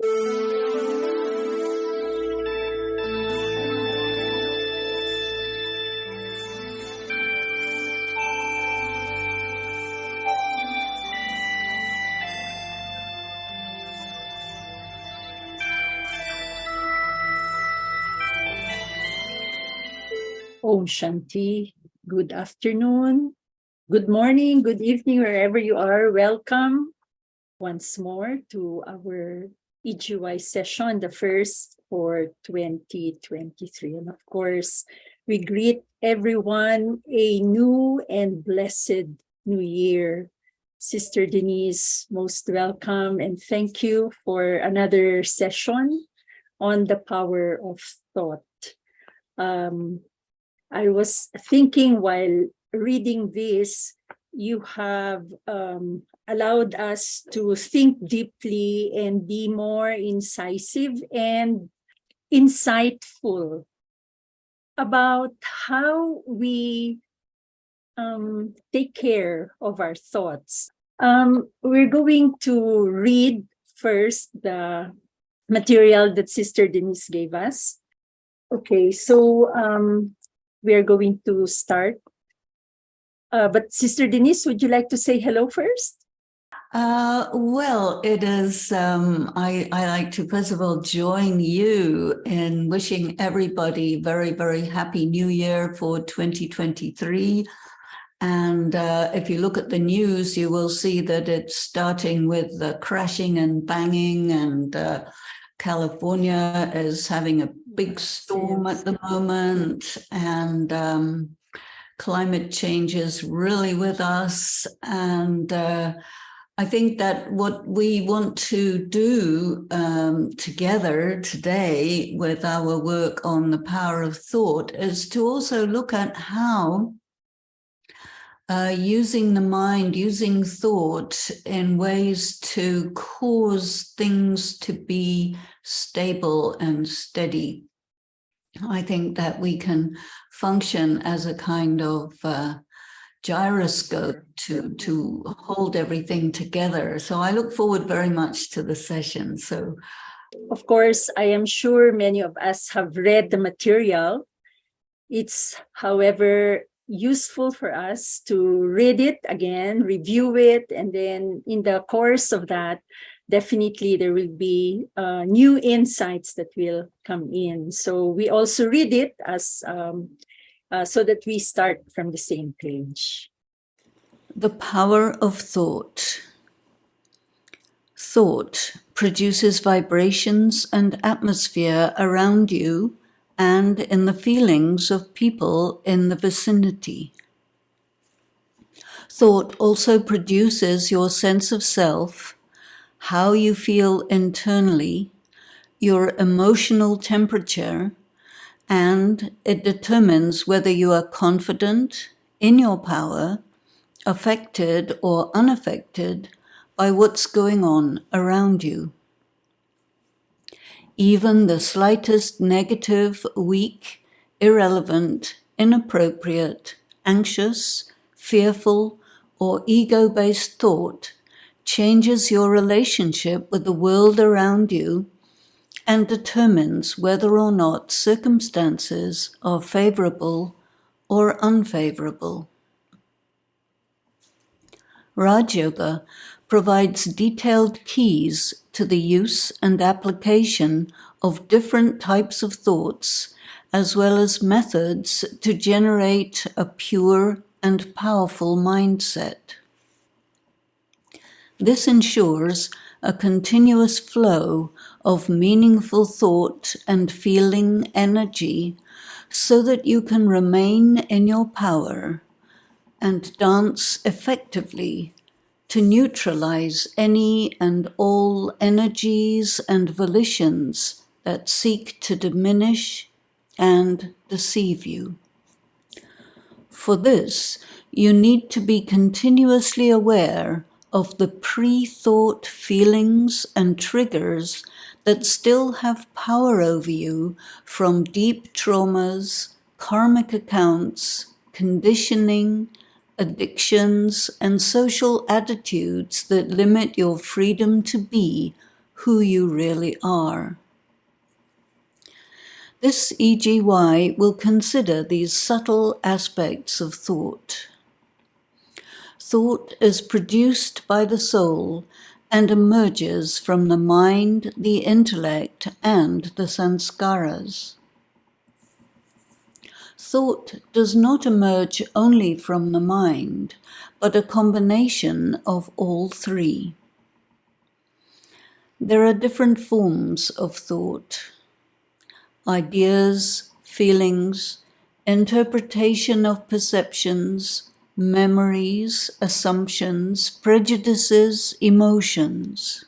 Om Shanti. Good afternoon, good morning, good evening, wherever you are. Welcome once more to our EGY session, the first for 2023. And of course, we greet everyone a new and blessed new year. Sister Denise, most welcome and thank you for another session on the power of thought. I was thinking while reading this, you have allowed us to think deeply and be more incisive and insightful about how we take care of our thoughts. We're going to read first the material that Sister Denise gave us. Okay, so we are going to start. But Sister Denise, would you like to say hello first? Well, it is, I like to first of all join you in wishing everybody very, very happy New Year for 2023. And if you look at the news, you will see that it's starting with the crashing and banging, and California is having a big storm at the moment, and climate change is really with us. And I think that what we want to do together today with our work on the power of thought is to also look at how using the mind, using thought in ways to cause things to be stable and steady. I think that we can function as a kind of gyroscope to hold everything together. So I look forward very much to the session. So, of course, I am sure many of us have read the material. It's, however, useful for us to read it again, review it, and then in the course of that, definitely there will be new insights that will come in. So we also read it as so that we start from the same page. The power of thought. Thought produces vibrations and atmosphere around you and in the feelings of people in the vicinity. Thought also produces your sense of self, how you feel internally, your emotional temperature, and it determines whether you are confident in your power, affected or unaffected by what's going on around you. Even the slightest negative, weak, irrelevant, inappropriate, anxious, fearful, or ego-based thought changes your relationship with the world around you and determines whether or not circumstances are favorable or unfavorable. Raj Yoga provides detailed keys to the use and application of different types of thoughts, as well as methods to generate a pure and powerful mindset. This ensures a continuous flow of meaningful thought and feeling energy so that you can remain in your power and dance effectively to neutralize any and all energies and volitions that seek to diminish and deceive you. For this, you need to be continuously aware of the pre-thought feelings and triggers that still have power over you from deep traumas, karmic accounts, conditioning, addictions, and social attitudes that limit your freedom to be who you really are. This EGY will consider these subtle aspects of thought. Thought is produced by the soul and emerges from the mind, the intellect, and the sanskaras. Thought does not emerge only from the mind, but a combination of all three. There are different forms of thought: ideas, feelings, interpretation of perceptions, memories, assumptions, prejudices, emotions.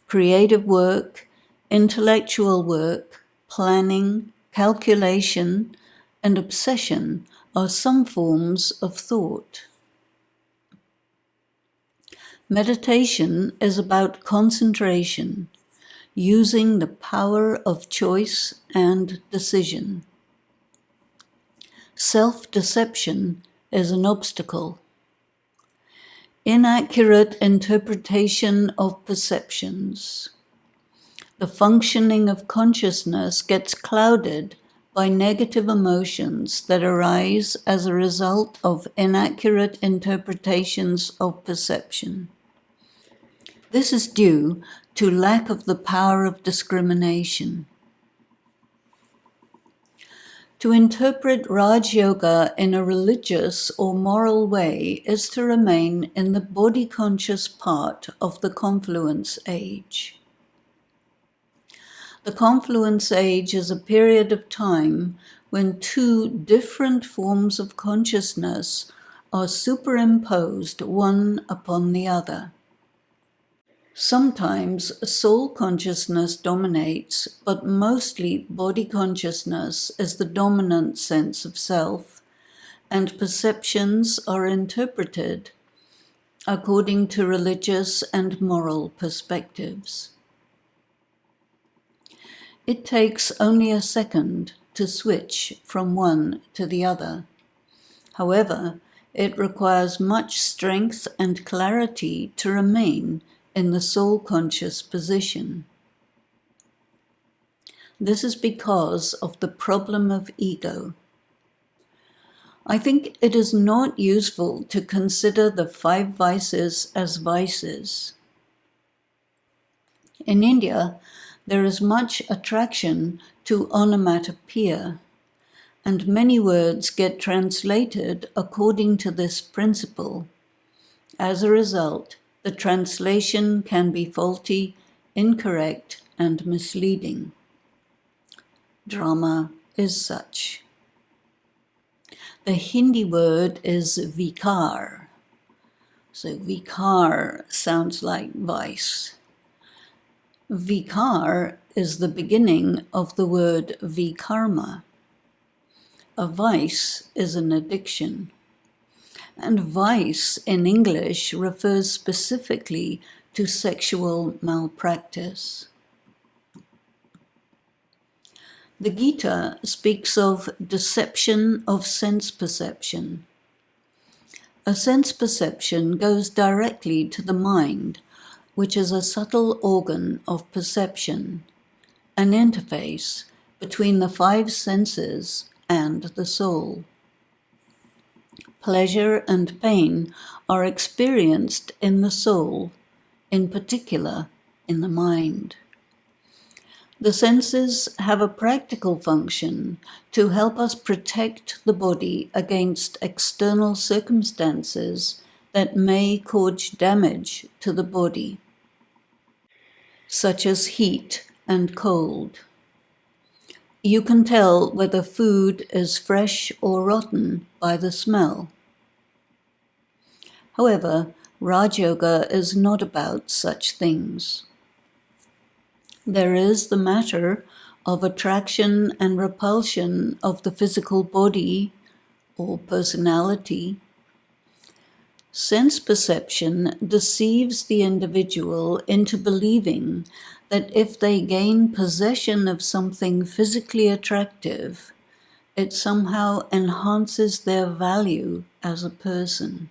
Creative work, intellectual work, planning, calculation, and obsession are some forms of thought. Meditation is about concentration, using the power of choice and decision. Self-deception is an obstacle. Inaccurate interpretation of perceptions. The functioning of consciousness gets clouded by negative emotions that arise as a result of inaccurate interpretations of perception. This is due to lack of the power of discrimination. To interpret Raj Yoga in a religious or moral way is to remain in the body-conscious part of the confluence age. The confluence age is a period of time when two different forms of consciousness are superimposed one upon the other. Sometimes soul consciousness dominates, but mostly body consciousness is the dominant sense of self, and perceptions are interpreted according to religious and moral perspectives. It takes only a second to switch from one to the other. However, it requires much strength and clarity to remain in the soul-conscious position. This is because of the problem of ego. I think it is not useful to consider the 5 vices as vices. In India, there is much attraction to onomatopoeia, and many words get translated according to this principle. As a result, the translation can be faulty, incorrect, and misleading. Drama is such. The Hindi word is vikar. So vikar sounds like vice. Vikar is the beginning of the word vikarma. A vice is an addiction. And vice in English refers specifically to sexual malpractice. The Gita speaks of deception of sense perception. A sense perception goes directly to the mind, which is a subtle organ of perception, an interface between the 5 senses and the soul. Pleasure and pain are experienced in the soul, in particular in the mind. The senses have a practical function to help us protect the body against external circumstances that may cause damage to the body, such as heat and cold. You can tell whether food is fresh or rotten by the smell. However, Raj Yoga is not about such things. There is the matter of attraction and repulsion of the physical body or personality. Sense perception deceives the individual into believing that if they gain possession of something physically attractive, it somehow enhances their value as a person.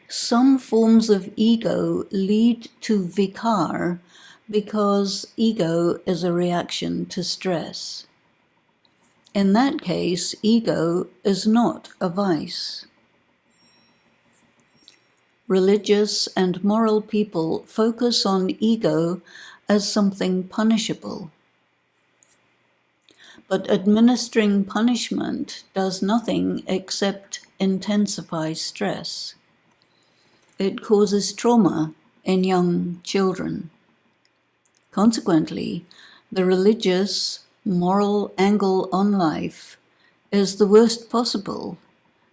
Some forms of ego lead to vikar because ego is a reaction to stress. In that case, ego is not a vice. Religious and moral people focus on ego as something punishable. But administering punishment does nothing except intensify stress. It causes trauma in young children. Consequently, the religious, moral angle on life is the worst possible,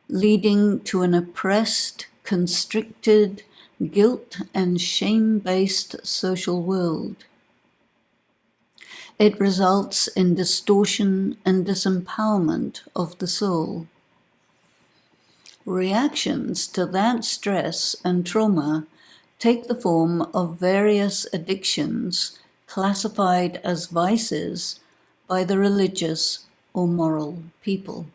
leading to an oppressed, constricted, guilt and shame-based social world. It results in distortion and disempowerment of the soul. Reactions to that stress and trauma take the form of various addictions classified as vices by the religious or moral people.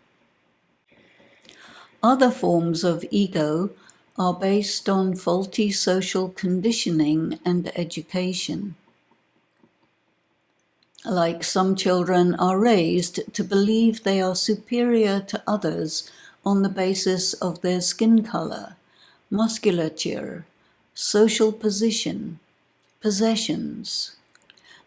Other forms of ego are based on faulty social conditioning and education. Like some children are raised to believe they are superior to others on the basis of their skin color, musculature, social position, possessions.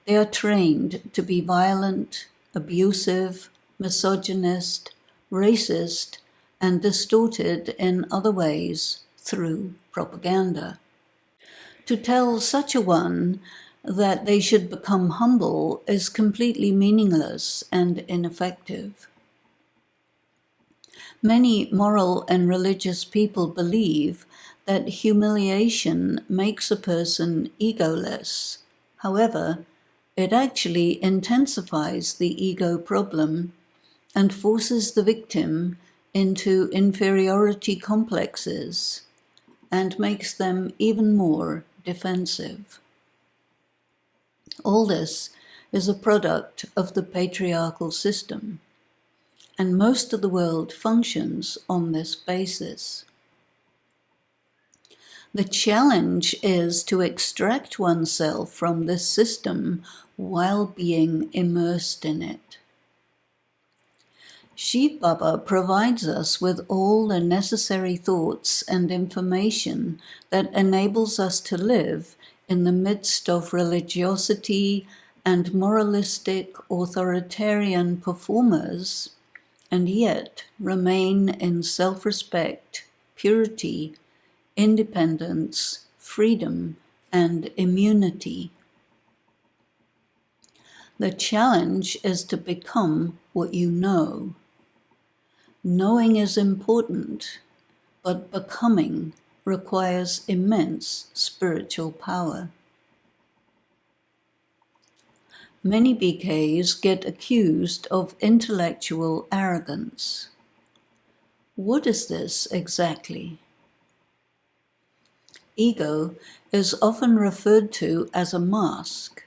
They are trained to be violent, abusive, misogynist, racist, and distorted in other ways through propaganda. To tell such a one that they should become humble is completely meaningless and ineffective. Many moral and religious people believe that humiliation makes a person egoless. However, it actually intensifies the ego problem and forces the victim into inferiority complexes and makes them even more defensive. All this is a product of the patriarchal system, and most of the world functions on this basis. The challenge is to extract oneself from this system while being immersed in it. Shiv Baba provides us with all the necessary thoughts and information that enables us to live in the midst of religiosity and moralistic authoritarian performers, and yet remain in self-respect, purity, independence, freedom, and immunity. The challenge is to become what you know. Knowing is important, but becoming requires immense spiritual power. Many BKs get accused of intellectual arrogance. What is this exactly? Ego is often referred to as a mask.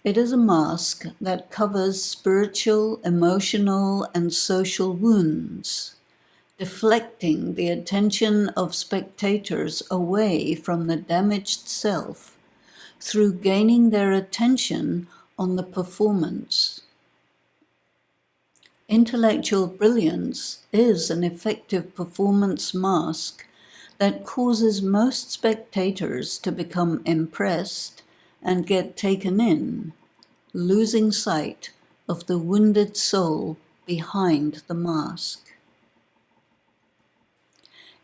It is a mask that covers spiritual, emotional, and social wounds, deflecting the attention of spectators away from the damaged self through gaining their attention on the performance. Intellectual brilliance is an effective performance mask that causes most spectators to become impressed and get taken in, losing sight of the wounded soul behind the mask.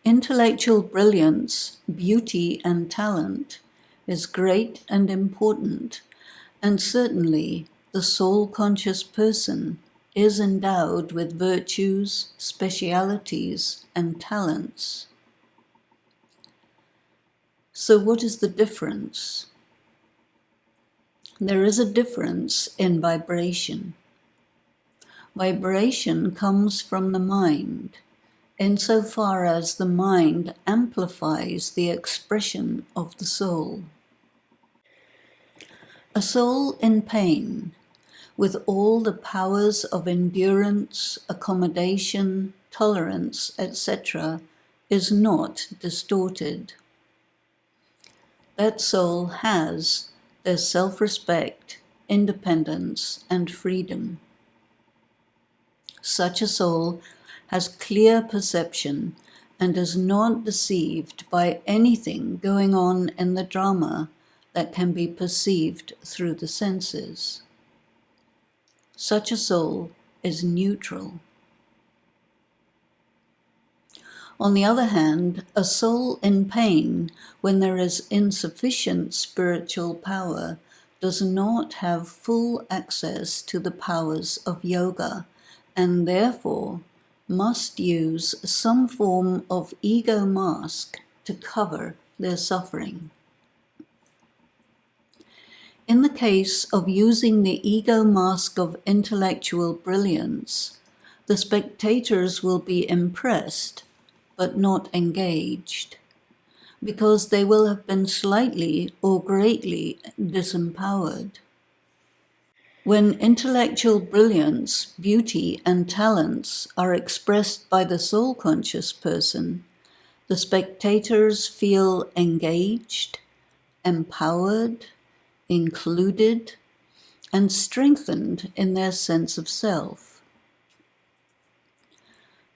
Intellectual brilliance, beauty, and talent is great and important, and certainly the soul-conscious person is endowed with virtues, specialities, and talents. So what is the difference? There is a difference in vibration. Vibration comes from the mind, insofar as the mind amplifies the expression of the soul. A soul in pain, with all the powers of endurance, accommodation, tolerance, etc., is not distorted. That soul has their self-respect, independence, and freedom. Such a soul has clear perception and is not deceived by anything going on in the drama that can be perceived through the senses. Such a soul is neutral. On the other hand, a soul in pain, when there is insufficient spiritual power, does not have full access to the powers of yoga, and therefore must use some form of ego mask to cover their suffering. In the case of using the ego mask of intellectual brilliance, the spectators will be impressed but not engaged, because they will have been slightly or greatly disempowered. When intellectual brilliance, beauty, and talents are expressed by the soul-conscious person, the spectators feel engaged, empowered, included, and strengthened in their sense of self.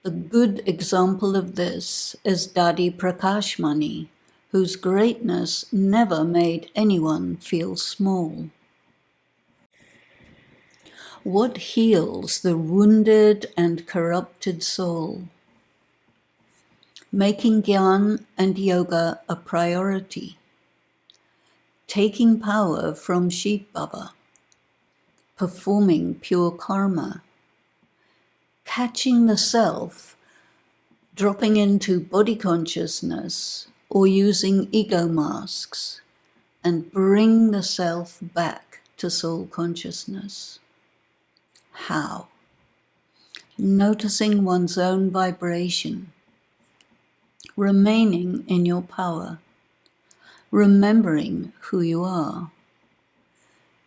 The good example of this is Dadi Prakashmani, whose greatness never made anyone feel small. What heals the wounded and corrupted soul? Making Gyan and Yoga a priority. Taking power from Shiv Baba. Performing pure karma. Catching the self, dropping into body consciousness or using ego masks, and bring the self back to soul consciousness. How? Noticing one's own vibration, remaining in your power, remembering who you are,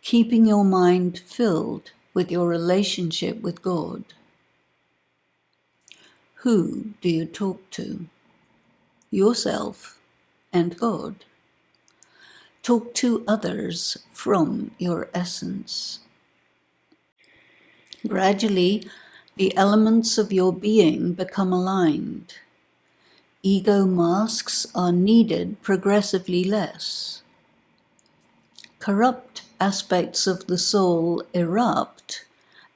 keeping your mind filled with your relationship with God. Who do you talk to? Yourself and God. Talk to others from your essence. Gradually, the elements of your being become aligned. Ego masks are needed progressively less. Corrupt aspects of the soul erupt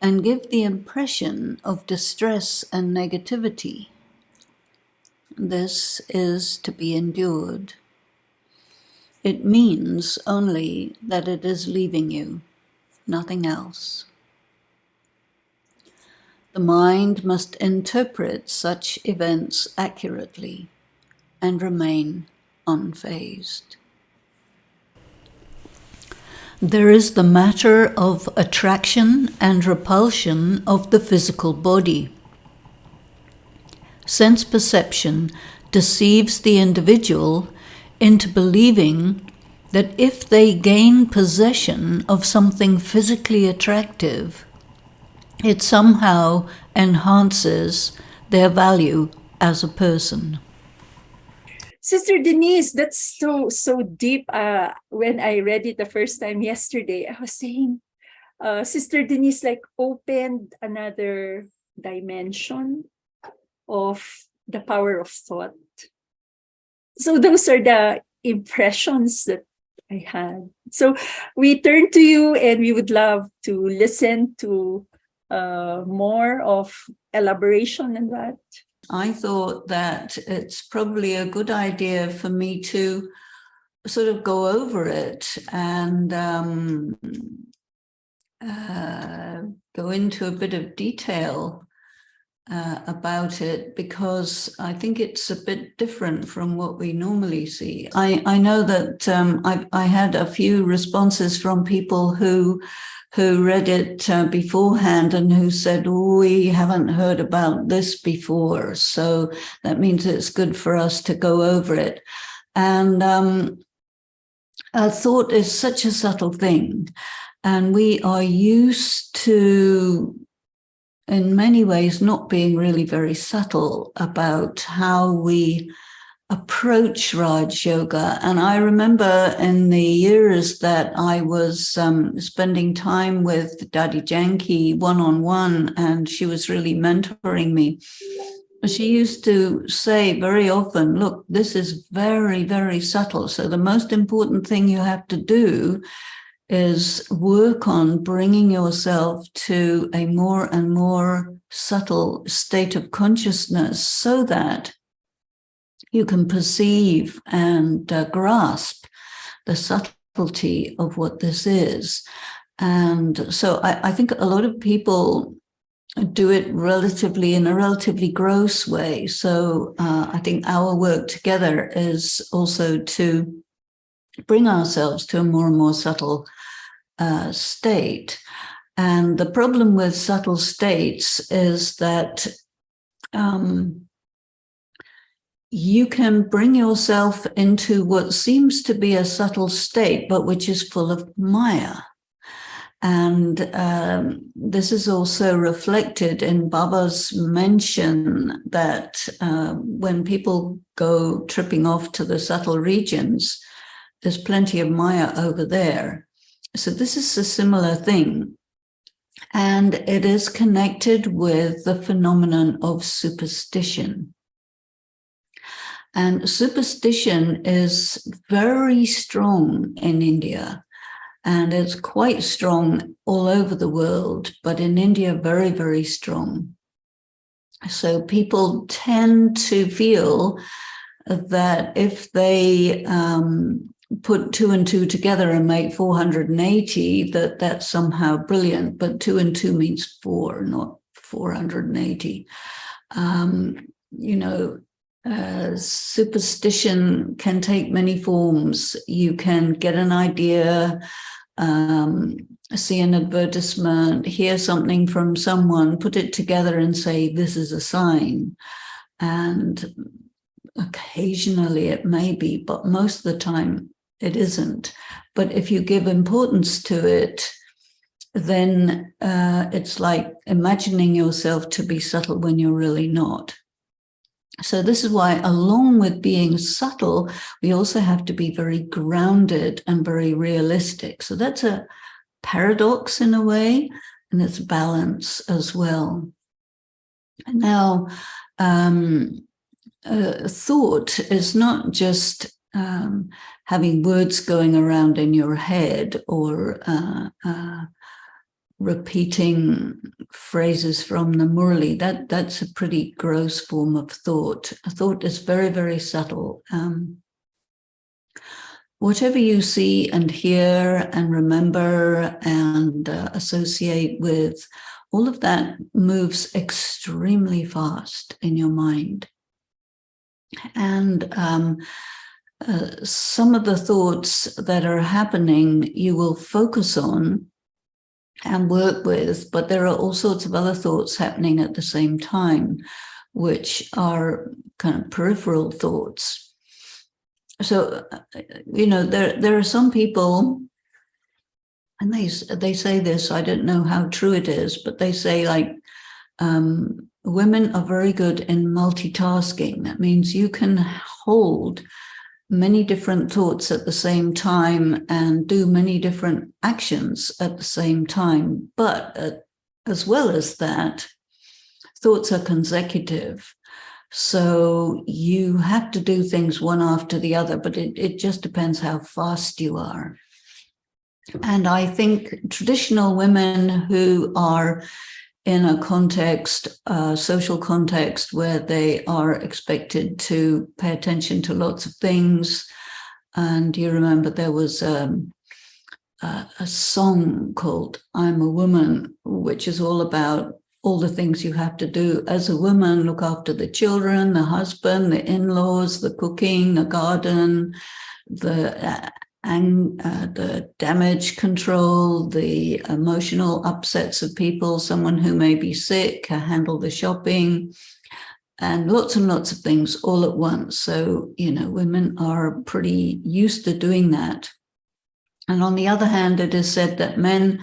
and give the impression of distress and negativity. This is to be endured. It means only that it is leaving you, nothing else. The mind must interpret such events accurately and remain unfazed. There is the matter of attraction and repulsion of the physical body. Sense perception deceives the individual into believing that if they gain possession of something physically attractive, it somehow enhances their value as a person. Sister Denise, that's so deep. When I read it the first time yesterday, I was saying, Sister Denise like opened another dimension of the power of thought. So those are the impressions that I had. So we turn to you and we would love to listen to more of elaboration on that. I thought that it's probably a good idea for me to sort of go over it and go into a bit of detail about it, because I think it's a bit different from what we normally see. I know that I had a few responses from people who read it beforehand and who said, oh, we haven't heard about this before, so that means it's good for us to go over it. And thought is such a subtle thing, and we are used to in many ways not being really very subtle about how we approach Raj Yoga. And I remember in the years that I was spending time with Dadi Janki one-on-one, and she was really mentoring me. She used to say very often, look, this is very, very subtle. So the most important thing you have to do is work on bringing yourself to a more and more subtle state of consciousness so that you can perceive and grasp the subtlety of what this is. And so I think a lot of people do it in a relatively gross way. So I think our work together is also to bring ourselves to a more and more subtle state. And the problem with subtle states is that you can bring yourself into what seems to be a subtle state, but which is full of Maya. And this is also reflected in Baba's mention that when people go tripping off to the subtle regions, there's plenty of Maya over there. So this is a similar thing. And it is connected with the phenomenon of superstition. And superstition is very strong in India. And it's quite strong all over the world, but in India, very, very strong. So people tend to feel that if they put 2 and 2 together and make 480, that's somehow brilliant. But 2 and 2 means 4, not 480. Superstition can take many forms. You can get an idea, see an advertisement, hear something from someone, put it together and say, this is a sign. And occasionally it may be, but most of the time it isn't. But if you give importance to it, then it's like imagining yourself to be subtle when you're really not. So this is why, along with being subtle, we also have to be very grounded and very realistic. So that's a paradox in a way, and it's balance as well. Now, thought is not just having words going around in your head or repeating phrases from the Murli. That's a pretty gross form of thought. Thought is very, very subtle. Whatever you see and hear and remember and associate with, all of that moves extremely fast in your mind. And some of the thoughts that are happening, you will focus on and work with, but there are all sorts of other thoughts happening at the same time, which are kind of peripheral thoughts. So, there are some people, and they say this, I don't know how true it is, but they say women are very good in multitasking. That means you can hold many different thoughts at the same time and do many different actions at the same time. But as well as that, thoughts are consecutive. So you have to do things one after the other, but it just depends how fast you are. And I think traditional women who are in a context, social context, where they are expected to pay attention to lots of things. And you remember there was a song called I'm a Woman, which is all about all the things you have to do as a woman: look after the children, the husband, the in-laws, the cooking, the garden, the damage control, the emotional upsets of people, someone who may be sick, handle the shopping, and lots of things all at once. So, women are pretty used to doing that. And on the other hand, it is said that men,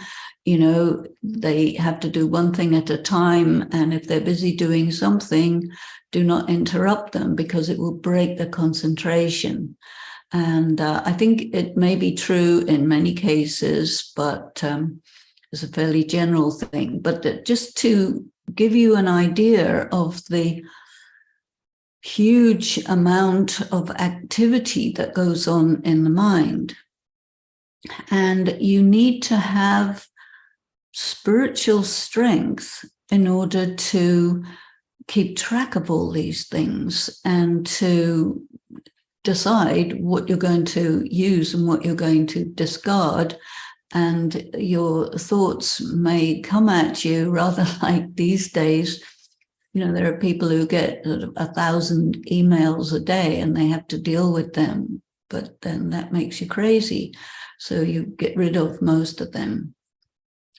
they have to do one thing at a time, and if they're busy doing something, do not interrupt them because it will break the concentration. And I think it may be true in many cases, but it's a fairly general thing. But just to give you an idea of the huge amount of activity that goes on in the mind, and you need to have spiritual strength in order to keep track of all these things and to decide what you're going to use and what you're going to discard. And your thoughts may come at you rather like these days. There are people who get 1,000 emails a day and they have to deal with them, but then that makes you crazy. So you get rid of most of them.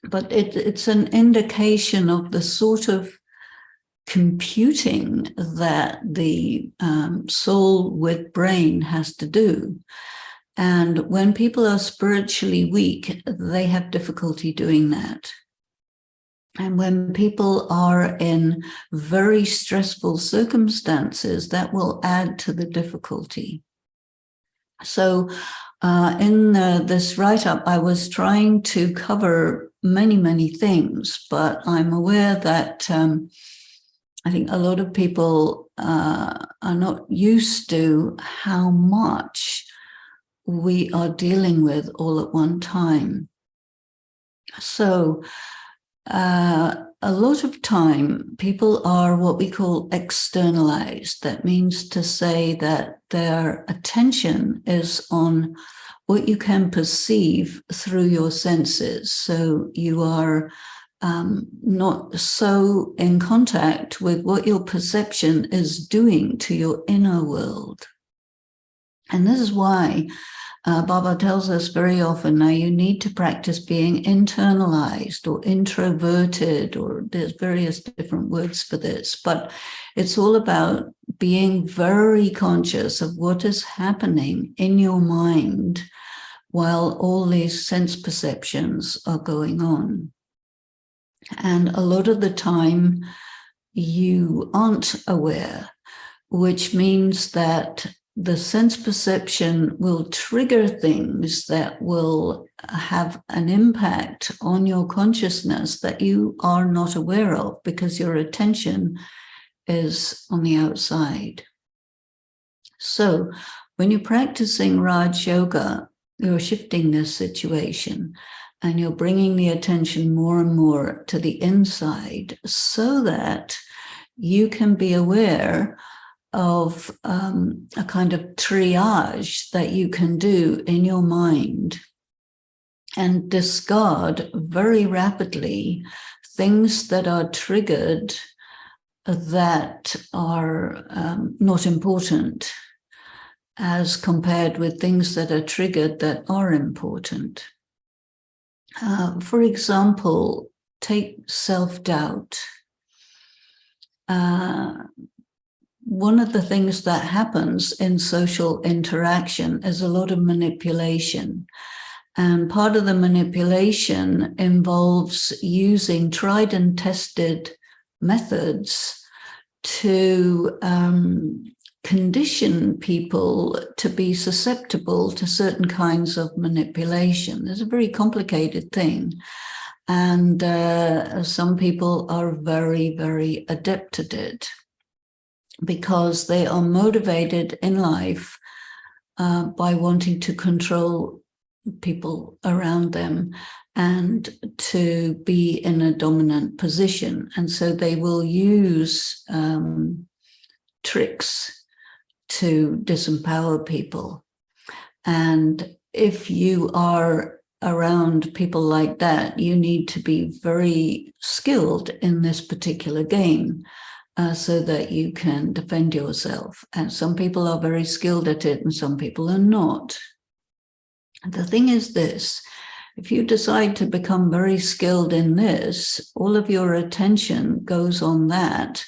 But it's an indication of the sort of computing that the soul with brain has to do. And when people are spiritually weak, they have difficulty doing that. And when people are in very stressful circumstances, that will add to the difficulty. So in this write-up, I was trying to cover many, many things, but I'm aware that I think a lot of people are not used to how much we are dealing with all at one time. So a lot of time, people are what we call externalized. That means to say that their attention is on what you can perceive through your senses. So you are not so in contact with what your perception is doing to your inner world. And this is why Baba tells us very often, now you need to practice being internalized or introverted, or there's various different words for this, but it's all about being very conscious of what is happening in your mind while all these sense perceptions are going on. And a lot of the time you aren't aware, which means that the sense perception will trigger things that will have an impact on your consciousness that you are not aware of because your attention is on the outside. So when you're practicing Raj Yoga, you're shifting this situation and you're bringing the attention more and more to the inside so that you can be aware of a kind of triage that you can do in your mind and discard very rapidly things that are triggered that are not important as compared with things that are triggered that are important. For example, take self-doubt. One of the things that happens in social interaction is a lot of manipulation. And part of the manipulation involves using tried and tested methods to condition people to be susceptible to certain kinds of manipulation. It's a very complicated thing. And some people are very, very adept at it, because they are motivated in life by wanting to control people around them and to be in a dominant position. And so they will use tricks to disempower people. And if you are around people like that, you need to be very skilled in this particular game. So that you can defend yourself. And some people are very skilled at it and some people are not. And the thing is this, if you decide to become very skilled in this, all of your attention goes on that,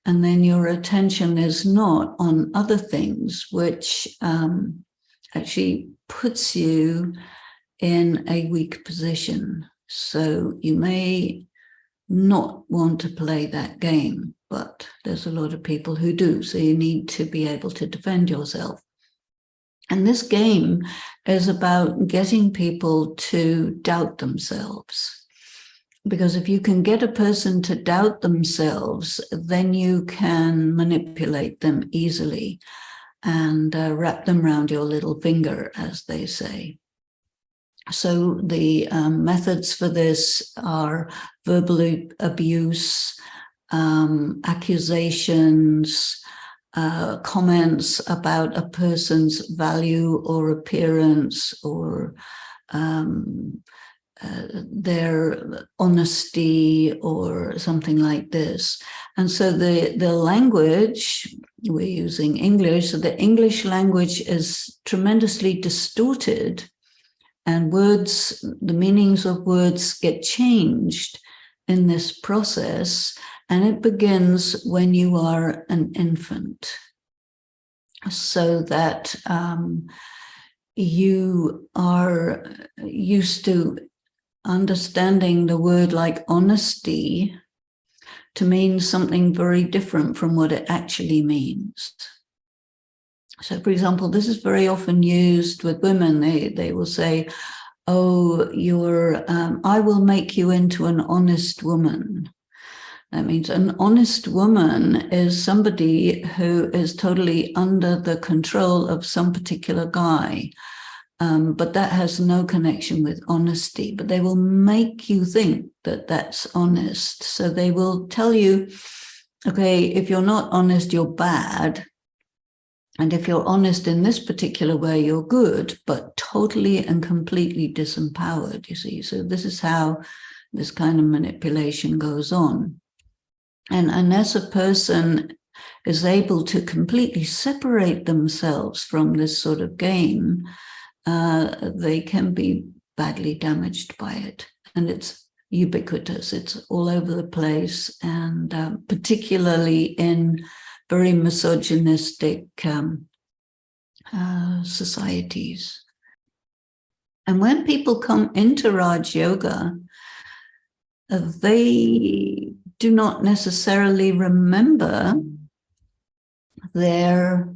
and then your attention is not on other things, which actually puts you in a weak position. So you may not want to play that game, but there's a lot of people who do. So you need to be able to defend yourself. And this game is about getting people to doubt themselves. Because if you can get a person to doubt themselves, then you can manipulate them easily and wrap them around your little finger, as they say. So the methods for this are verbal abuse, accusations, comments about a person's value or appearance or their honesty or something like this. And so the language, we're using English, so the English language is tremendously distorted, and words, the meanings of words get changed in this process, and it begins when you are an infant. So that you are used to understanding the word like honesty to mean something very different from what it actually means. So, for example, this is very often used with women. They will say, oh, I will make you into an honest woman. That means an honest woman is somebody who is totally under the control of some particular guy. But that has no connection with honesty. But they will make you think that that's honest. So they will tell you, okay, if you're not honest, you're bad. And if you're honest in this particular way, you're good, but totally and completely disempowered, you see. So this is how this kind of manipulation goes on. And unless a person is able to completely separate themselves from this sort of game, they can be badly damaged by it. And it's ubiquitous. It's all over the place, and particularly in very misogynistic societies. And when people come into Raj Yoga, they do not necessarily remember their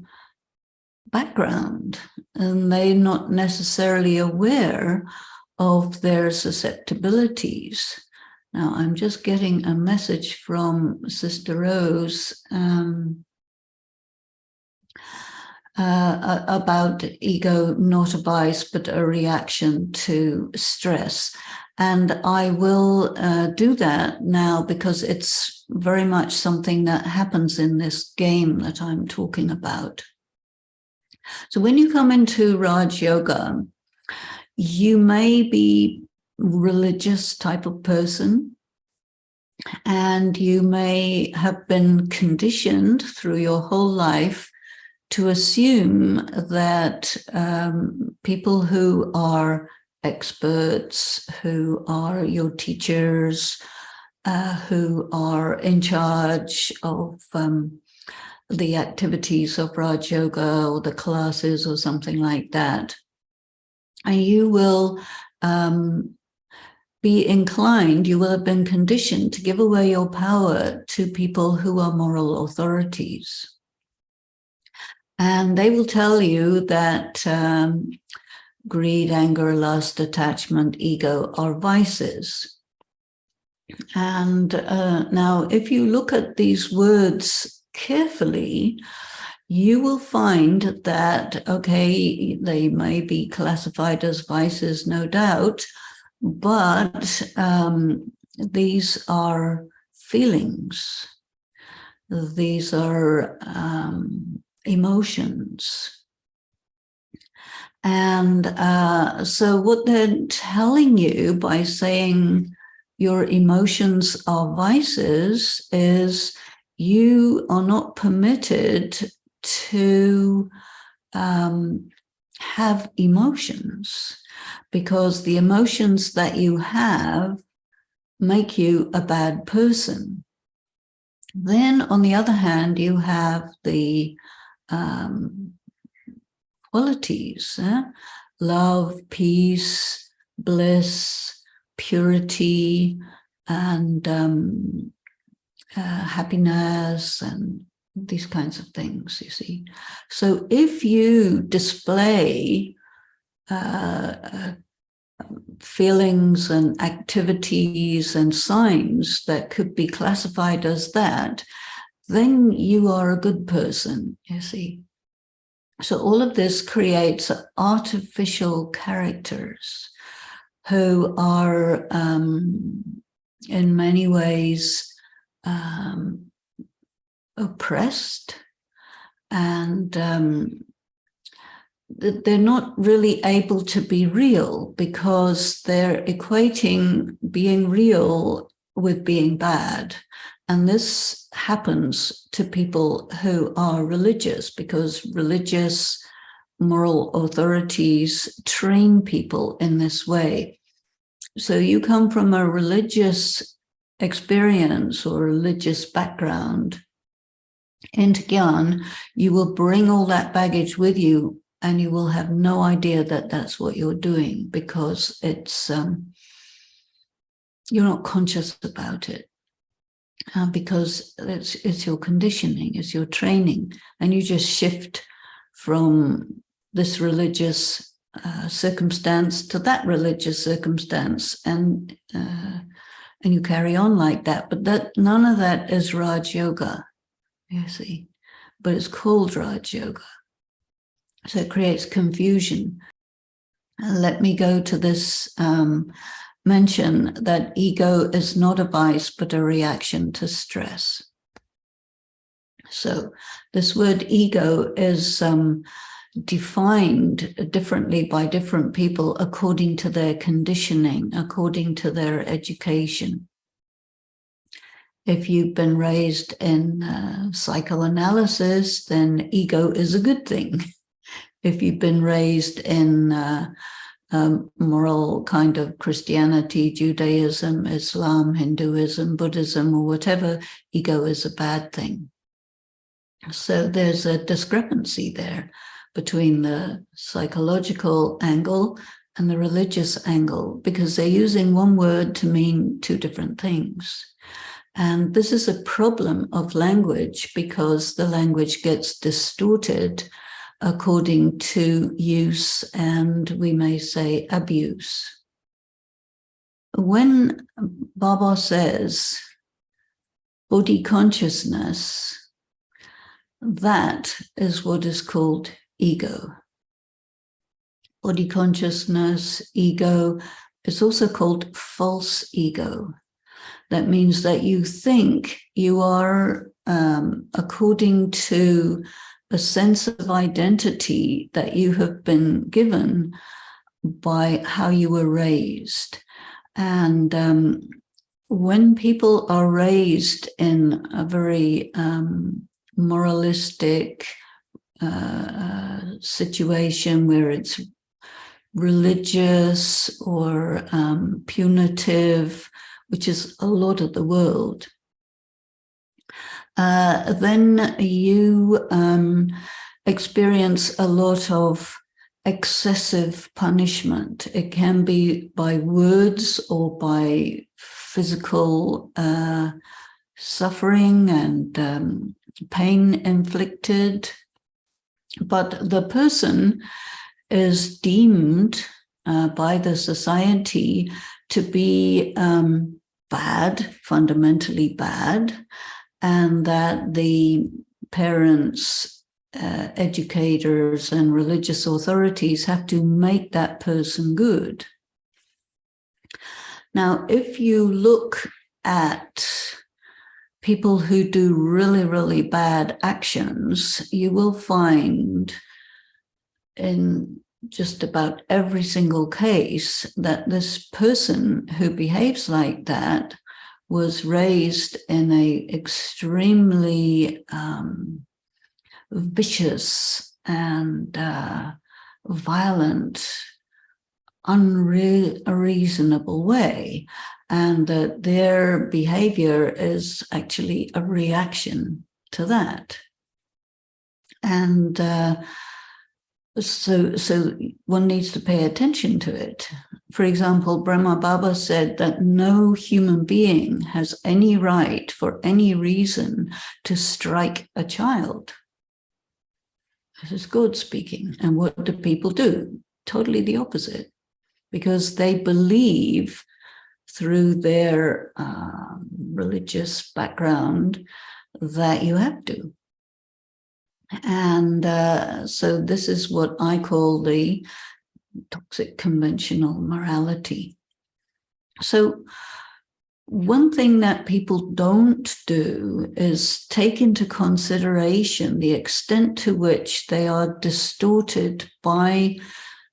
background, and they're not necessarily aware of their susceptibilities. Now, I'm just getting a message from Sister Rose about ego, not a bias, but a reaction to stress. And I will do that now because it's very much something that happens in this game that I'm talking about. So when you come into Raj Yoga, you may be religious type of person, and you may have been conditioned through your whole life to assume that people who are experts, who are your teachers, who are in charge of the activities of Raj Yoga or the classes or something like that, and you will be inclined, you will have been conditioned to give away your power to people who are moral authorities. And they will tell you that greed, anger, lust, attachment, ego are vices. And now, if you look at these words carefully, you will find that, okay, they may be classified as vices, no doubt, but these are feelings. These are emotions. And so what they're telling you by saying your emotions are vices is you are not permitted to have emotions, because the emotions that you have make you a bad person. Then, on the other hand, you have the qualities, love, peace, bliss, purity and happiness and these kinds of things, you see. So if you display feelings and activities and signs that could be classified as that, then you are a good person, you see. So all of this creates artificial characters who are in many ways oppressed, and they're not really able to be real because they're equating being real with being bad. And this happens to people who are religious because religious moral authorities train people in this way. So you come from a religious experience or religious background into Gyan, you will bring all that baggage with you and you will have no idea that that's what you're doing because it's you're not conscious about it. Because it's your conditioning, it's your training, and you just shift from this religious circumstance to that religious circumstance, and you carry on like that. But that none of that is Raj Yoga, you see, but it's called Raj Yoga. So it creates confusion. Let me go to this mention that ego is not a vice, but a reaction to stress. So this word ego is defined differently by different people according to their conditioning, according to their education. If you've been raised in psychoanalysis, then ego is a good thing. If you've been raised in moral kind of Christianity, Judaism, Islam, Hinduism, Buddhism, or whatever, ego is a bad thing. So there's a discrepancy there between the psychological angle and the religious angle because they're using one word to mean two different things. And this is a problem of language because the language gets distorted according to use and we may say abuse. When Baba says body consciousness, that is what is called ego. Body consciousness, ego, is also called false ego. That means that you think you are, according to a sense of identity that you have been given by how you were raised. And when people are raised in a very moralistic situation where it's religious or punitive, which is a lot of the world, then you experience a lot of excessive punishment. It can be by words or by physical suffering and pain inflicted. But the person is deemed by the society to be bad, fundamentally bad, and that the parents, educators, and religious authorities have to make that person good. Now, if you look at people who do really, really bad actions, you will find in just about every single case that this person who behaves like that was raised in a extremely vicious and violent, unreasonable way, and that their behavior is actually a reaction to that. And So one needs to pay attention to it. For example, Brahma Baba said that no human being has any right for any reason to strike a child. This is God speaking. And what do people do? Totally the opposite, because they believe through their religious background that you have to. And so this is what I call the toxic conventional morality. So one thing that people don't do is take into consideration the extent to which they are distorted by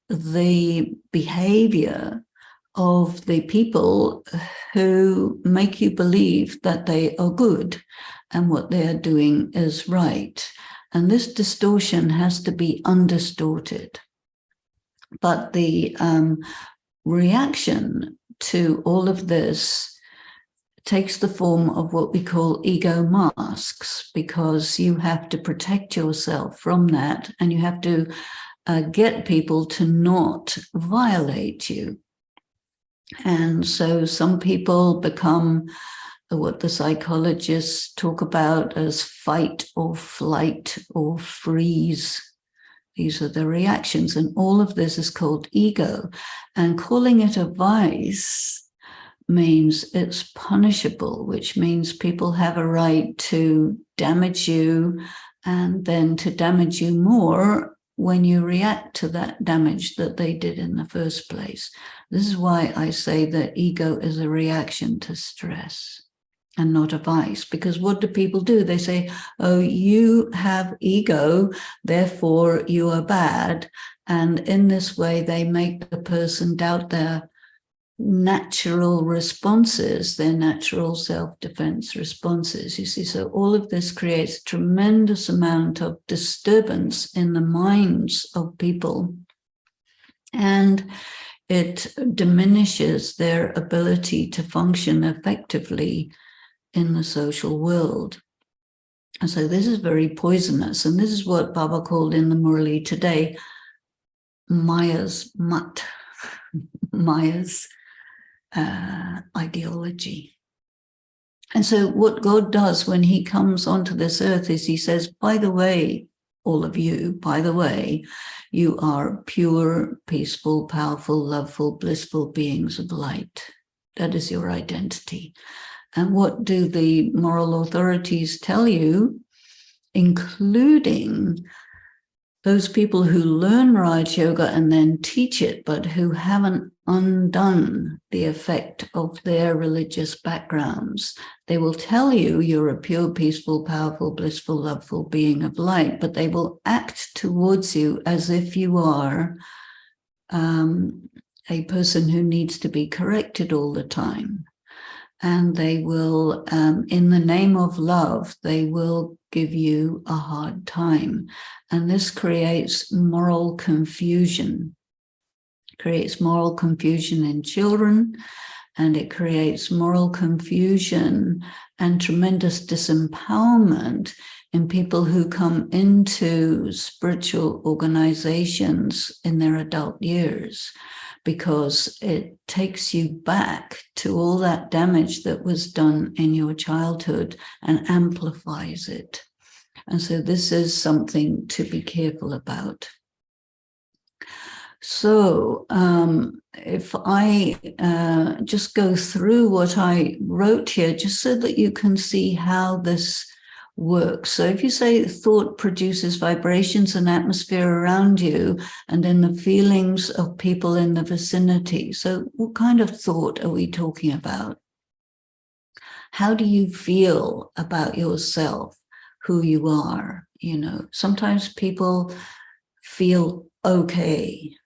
the behavior of the people who make you believe that they are good and what they are doing is right. And this distortion has to be undistorted. But the reaction to all of this takes the form of what we call ego masks, because you have to protect yourself from that, and you have to get people to not violate you. And so some people become what the psychologists talk about as fight or flight or freeze. These are the reactions, and all of this is called ego. And calling it a vice means it's punishable, which means people have a right to damage you and then to damage you more when you react to that damage that they did in the first place. This is why I say that ego is a reaction to stress and not a vice. Because what do people do? They say, oh, you have ego, therefore you are bad. And in this way, they make the person doubt their natural responses, their natural self-defense responses. You see, so all of this creates a tremendous amount of disturbance in the minds of people. And it diminishes their ability to function effectively in the social world. And so this is very poisonous. And this is what Baba called in the Murli today, Maya's Mat, Maya's ideology. And so what God does when he comes onto this earth is he says, by the way, all of you, by the way, you are pure, peaceful, powerful, loveful, blissful beings of light. That is your identity. And what do the moral authorities tell you, including those people who learn Raj Yoga and then teach it, but who haven't undone the effect of their religious backgrounds? They will tell you you're a pure, peaceful, powerful, blissful, loveful being of light, but they will act towards you as if you are a person who needs to be corrected all the time. And they will, in the name of love, they will give you a hard time. And this creates moral confusion. It creates moral confusion in children, and it creates moral confusion and tremendous disempowerment in people who come into spiritual organizations in their adult years, because it takes you back to all that damage that was done in your childhood and amplifies it. And so this is something to be careful about. So if I just go through what I wrote here, just so that you can see how this works. So if you say thought produces vibrations and atmosphere around you and in the feelings of people in the vicinity. So what kind of thought are we talking about? How do you feel about yourself, who you are? You know, sometimes people feel okay,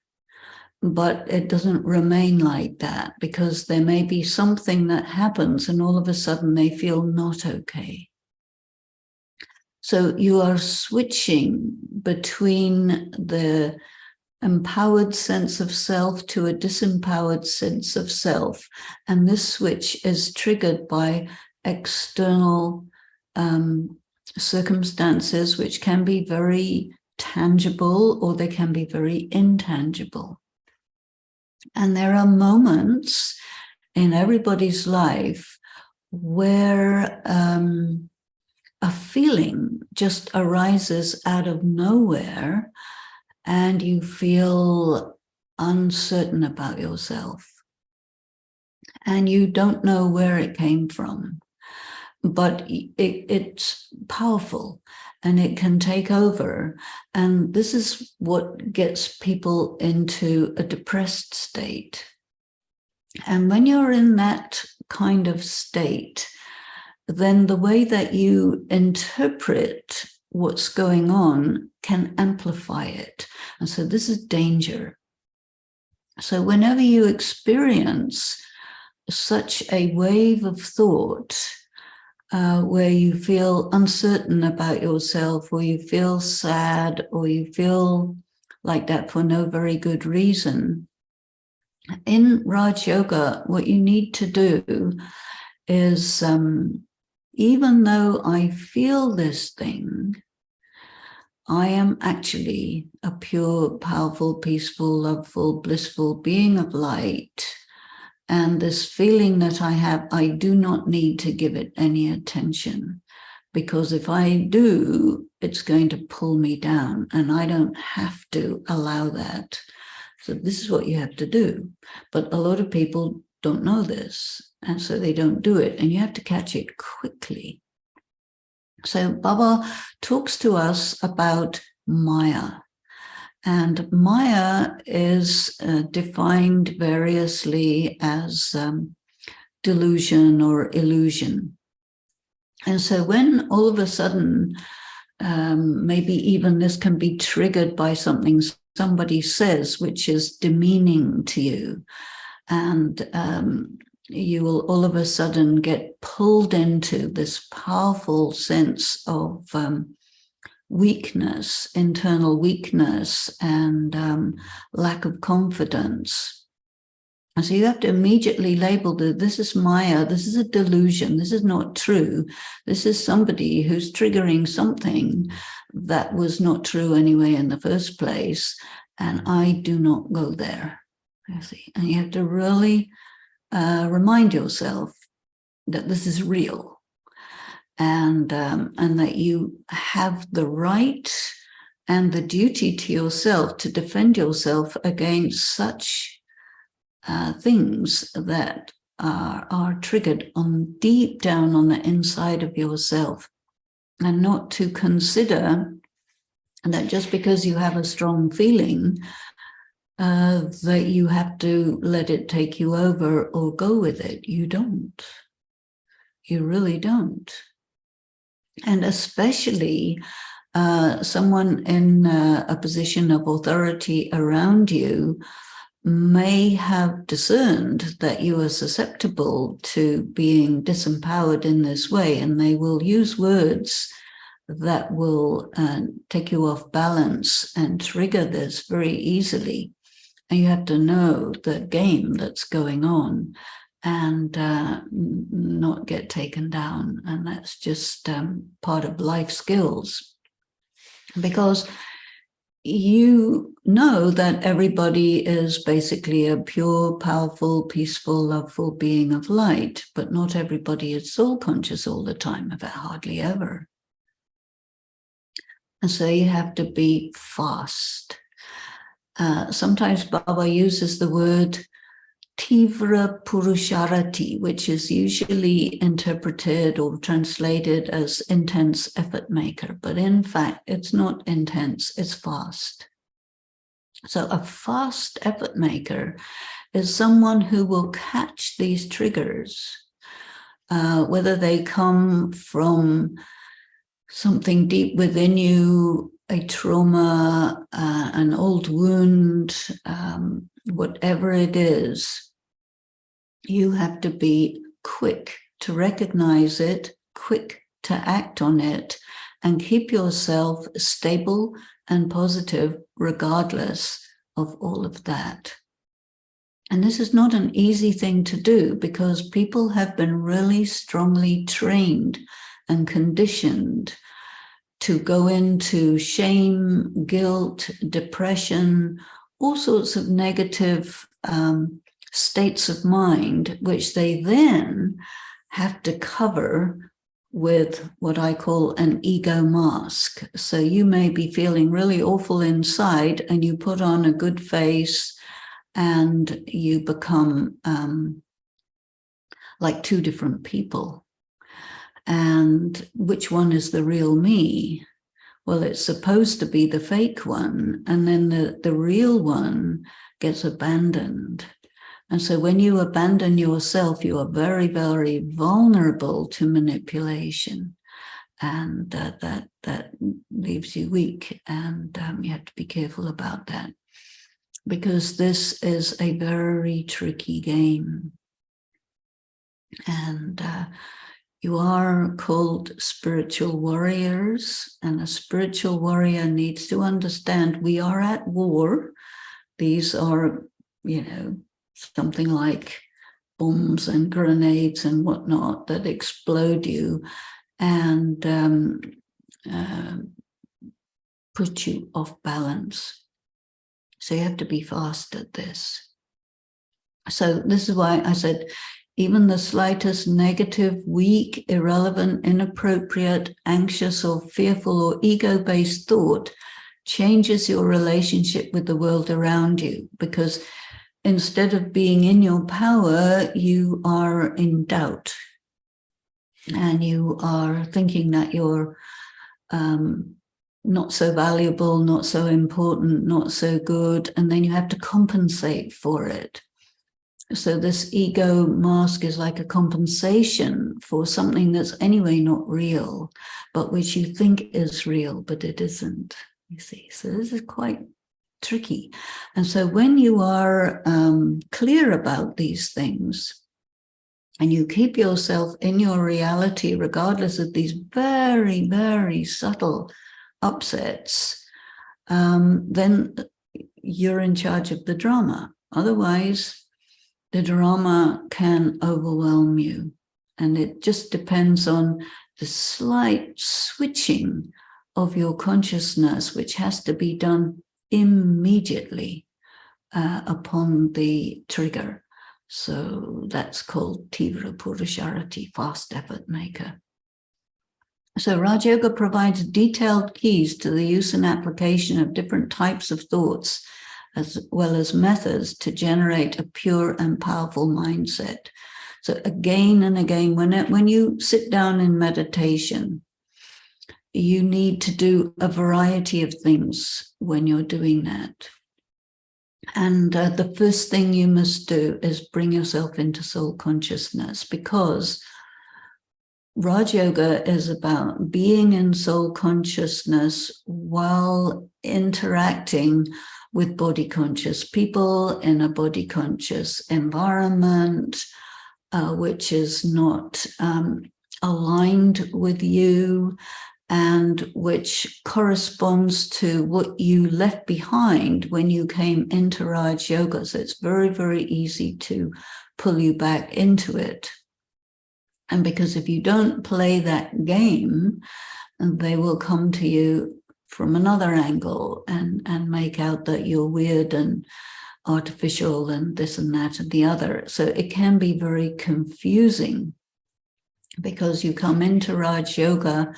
but it doesn't remain like that, because there may be something that happens and all of a sudden they feel not okay. So you are switching between the empowered sense of self to a disempowered sense of self. And this switch is triggered by external circumstances, which can be very tangible or they can be very intangible. And there are moments in everybody's life where a feeling just arises out of nowhere and you feel uncertain about yourself. And you don't know where it came from, but it's powerful and it can take over. And this is what gets people into a depressed state. And when you're in that kind of state, then the way that you interpret what's going on can amplify it. And so this is danger. So whenever you experience such a wave of thought where you feel uncertain about yourself, or you feel sad, or you feel like that for no very good reason, in Raj Yoga, what you need to do is, even though I feel this thing, I am actually a pure, powerful, peaceful, loveful, blissful being of light. And this feeling that I have, I do not need to give it any attention, because if I do, it's going to pull me down, and I don't have to allow that. So this is what you have to do. But a lot of people don't know this, and so they don't do it, and you have to catch it quickly. So Baba talks to us about Maya. And Maya is defined variously as delusion or illusion. And so when all of a sudden, maybe even this can be triggered by something somebody says, which is demeaning to you, and you will all of a sudden get pulled into this powerful sense of weakness, internal weakness, and lack of confidence. And so you have to immediately label that this is Maya, this is a delusion, this is not true. This is somebody who's triggering something that was not true anyway in the first place, and I do not go there. You see, and you have to really remind yourself that this is real. And that you have the right and the duty to yourself to defend yourself against such things that are triggered on deep down on the inside of yourself, and not to consider that just because you have a strong feeling that you have to let it take you over or go with it. You don't. You really don't. And especially someone in a position of authority around you may have discerned that you are susceptible to being disempowered in this way, and they will use words that will take you off balance and trigger this very easily. And you have to know the game that's going on and not get taken down. And that's just part of life skills. Because you know that everybody is basically a pure, powerful, peaceful, loveful being of light, but not everybody is soul conscious all the time, if hardly ever. And so you have to be fast. Sometimes Baba uses the word Tivra Purusharati, which is usually interpreted or translated as intense effort maker. But in fact, it's not intense, it's fast. So a fast effort maker is someone who will catch these triggers, whether they come from something deep within you, a trauma, an old wound, whatever it is. You have to be quick to recognize it, quick to act on it, and keep yourself stable and positive regardless of all of that. And this is not an easy thing to do, because people have been really strongly trained and conditioned to go into shame, guilt, depression, all sorts of negative states of mind, which they then have to cover with what I call an ego mask. So you may be feeling really awful inside and you put on a good face and you become like two different people. And which one is the real me? Well, it's supposed to be the fake one, and then the real one gets abandoned. And so when you abandon yourself, you are very, very vulnerable to manipulation. And that leaves you weak. And you have to be careful about that, because this is a very tricky game. And you are called spiritual warriors, and a spiritual warrior needs to understand we are at war. These are, something like bombs and grenades and whatnot that explode you and put you off balance. So you have to be fast at this. So this is why I said, even the slightest negative, weak, irrelevant, inappropriate, anxious or fearful or ego-based thought changes your relationship with the world around you, because instead of being in your power, you are in doubt and you are thinking that you're not so valuable, not so important, not so good, and then you have to compensate for it. So this ego mask is like a compensation for something that's anyway not real, but which you think is real, but it isn't, you see. So this is quite tricky. And so when you are clear about these things and you keep yourself in your reality, regardless of these very, very subtle upsets, then you're in charge of the drama. Otherwise, the drama can overwhelm you. And it just depends on the slight switching of your consciousness, which has to be done immediately upon the trigger. So that's called Tivra Purusharati, fast effort maker. So Raj Yoga provides detailed keys to the use and application of different types of thoughts, as well as methods to generate a pure and powerful mindset. So again and again, when you sit down in meditation, you need to do a variety of things when you're doing that. And the first thing you must do is bring yourself into soul consciousness, because Raj Yoga is about being in soul consciousness while interacting with body conscious people in a body conscious environment, which is not aligned with you and which corresponds to what you left behind when you came into Raj Yoga. So it's very, very easy to pull you back into it. And because if you don't play that game, they will come to you from another angle and make out that you're weird and artificial and this and that and the other. So it can be very confusing, because you come into Raj Yoga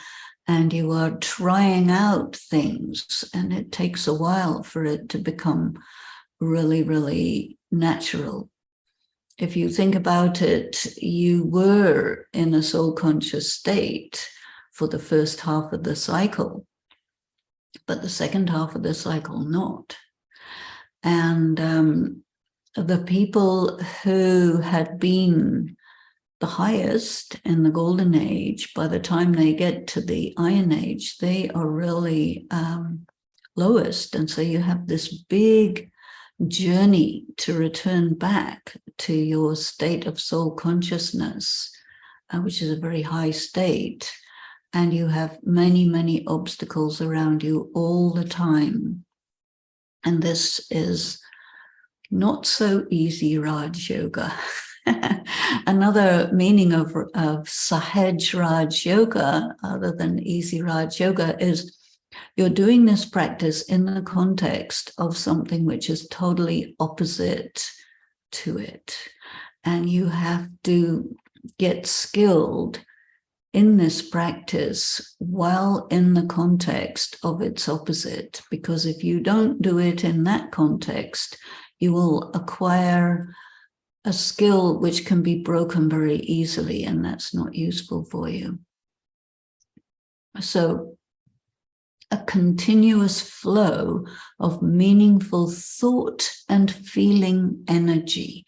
and you are trying out things, and it takes a while for it to become really, really natural. If you think about it, you were in a soul conscious state for the first half of the cycle, but the second half of the cycle not. And the people who had been the highest in the golden age, by the time they get to the iron age, they are really lowest. And so you have this big journey to return back to your state of soul consciousness, which is a very high state. And you have many, many obstacles around you all the time. And this is not so easy Raj Yoga. Another meaning of Sahaj Raj Yoga, other than easy Raj Yoga, is you're doing this practice in the context of something which is totally opposite to it. And you have to get skilled in this practice while in the context of its opposite. Because if you don't do it in that context, you will acquire a skill which can be broken very easily, and that's not useful for you. So a continuous flow of meaningful thought and feeling energy.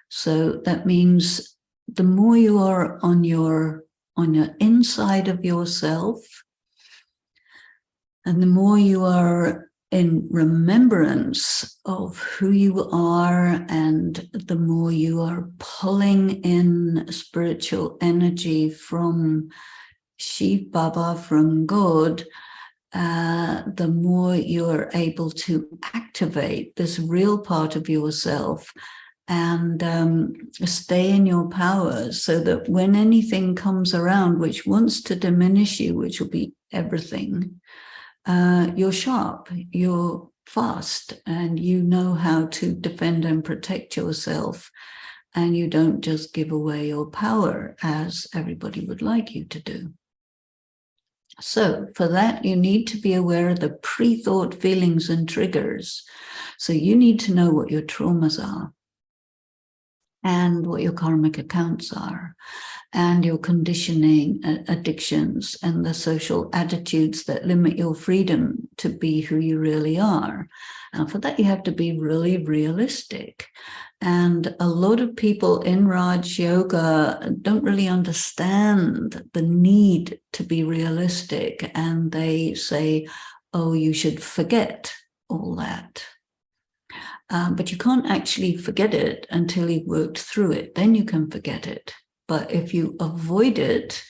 So that means the more you are on your inside of yourself, and the more you are in remembrance of who you are, and the more you are pulling in spiritual energy from Shiv Baba, from God, the more you're able to activate this real part of yourself and stay in your power, so that when anything comes around which wants to diminish you, which will be everything, you're sharp, you're fast, and you know how to defend and protect yourself, and you don't just give away your power as everybody would like you to do. So for that, you need to be aware of the pre-thought feelings and triggers. So you need to know what your traumas are, and what your karmic accounts are, and your conditioning, addictions, and the social attitudes that limit your freedom to be who you really are. And for that, you have to be really realistic. And a lot of people in Raj Yoga don't really understand the need to be realistic. And they say, oh, you should forget all that. But you can't actually forget it until you've worked through it. Then you can forget it. But if you avoid it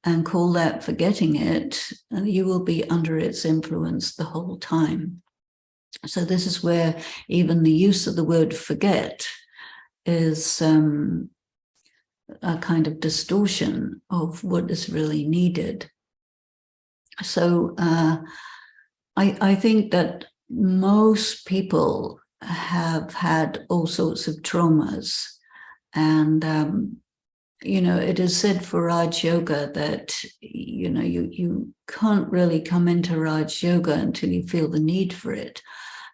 and call that forgetting it, you will be under its influence the whole time. So this is where even the use of the word forget is a kind of distortion of what is really needed. So I think that most people have had all sorts of traumas, and it is said for Raj Yoga that you can't really come into Raj Yoga until you feel the need for it,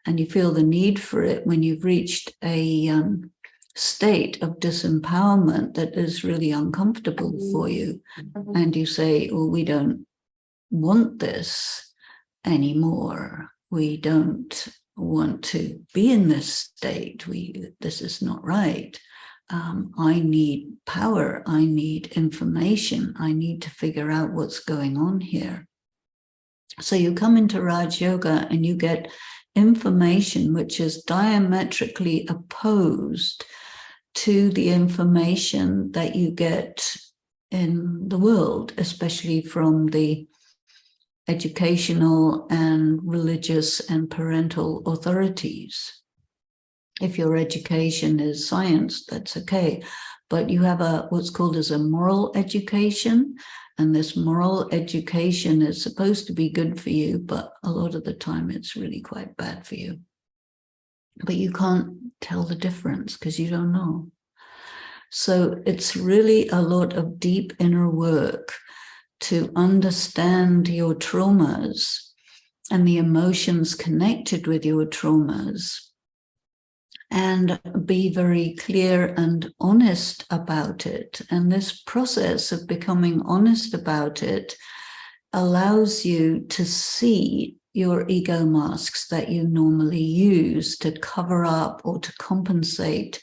and you feel the need for it when you've reached a state of disempowerment that is really uncomfortable for you, and you say, well, we don't want this anymore. We don't want to be in this state. This is not right. I need power. I need information. I need to figure out what's going on here. So you come into Raj Yoga and you get information which is diametrically opposed to the information that you get in the world, especially from the educational and religious and parental authorities. If your education is science, that's okay. But you have what's called as a moral education. And this moral education is supposed to be good for you, but a lot of the time it's really quite bad for you. But you can't tell the difference because you don't know. So it's really a lot of deep inner work to understand your traumas and the emotions connected with your traumas, and be very clear and honest about it. And this process of becoming honest about it allows you to see your ego masks that you normally use to cover up or to compensate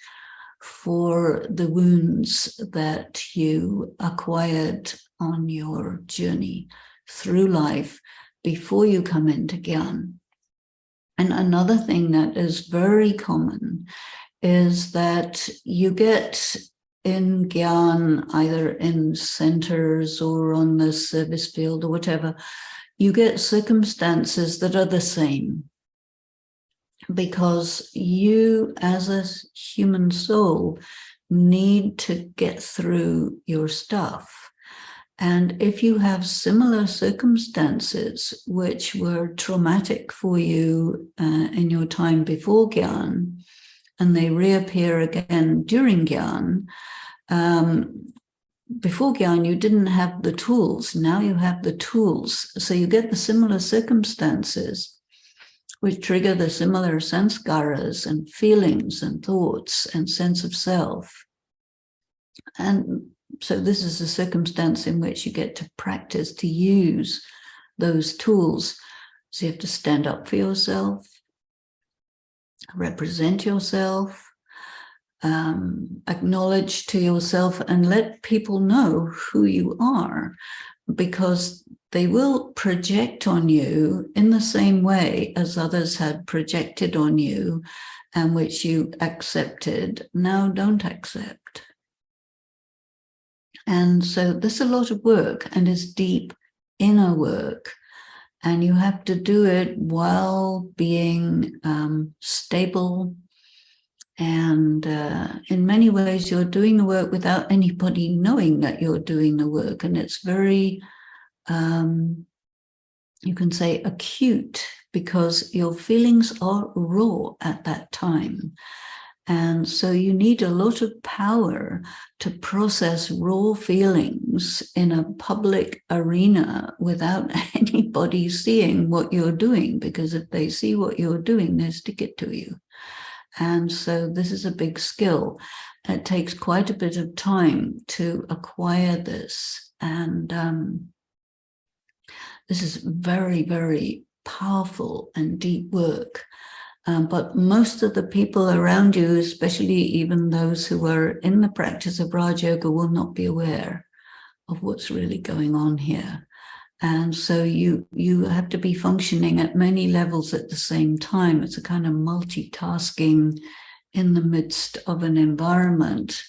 for the wounds that you acquired on your journey through life before you come into Gyan. And another thing that is very common is that you get in Gyan, either in centers or on the service field or whatever, you get circumstances that are the same. Because you, as a human soul, need to get through your stuff. And if you have similar circumstances which were traumatic for you in your time before Gyan, and they reappear again during Gyan, before Gyan, you didn't have the tools. Now you have the tools. So you get the similar circumstances which trigger the similar sanskaras and feelings and thoughts and sense of self. And so this is a circumstance in which you get to practice to use those tools. So you have to stand up for yourself, represent yourself, acknowledge to yourself, and let people know who you are, because they will project on you in the same way as others had projected on you and which you accepted, now don't accept. And so there's a lot of work, and it's deep inner work, and you have to do it while being stable. And in many ways, you're doing the work without anybody knowing that you're doing the work. And it's very, you can say, acute, because your feelings are raw at that time. And so you need a lot of power to process raw feelings in a public arena without anybody seeing what you're doing, because if they see what you're doing, they stick it to you. And so this is a big skill. It takes quite a bit of time to acquire this. And this is very, very powerful and deep work. But most of the people around you, especially even those who are in the practice of Raja Yoga, will not be aware of what's really going on here. And so you have to be functioning at many levels at the same time. It's a kind of multitasking in the midst of an environment,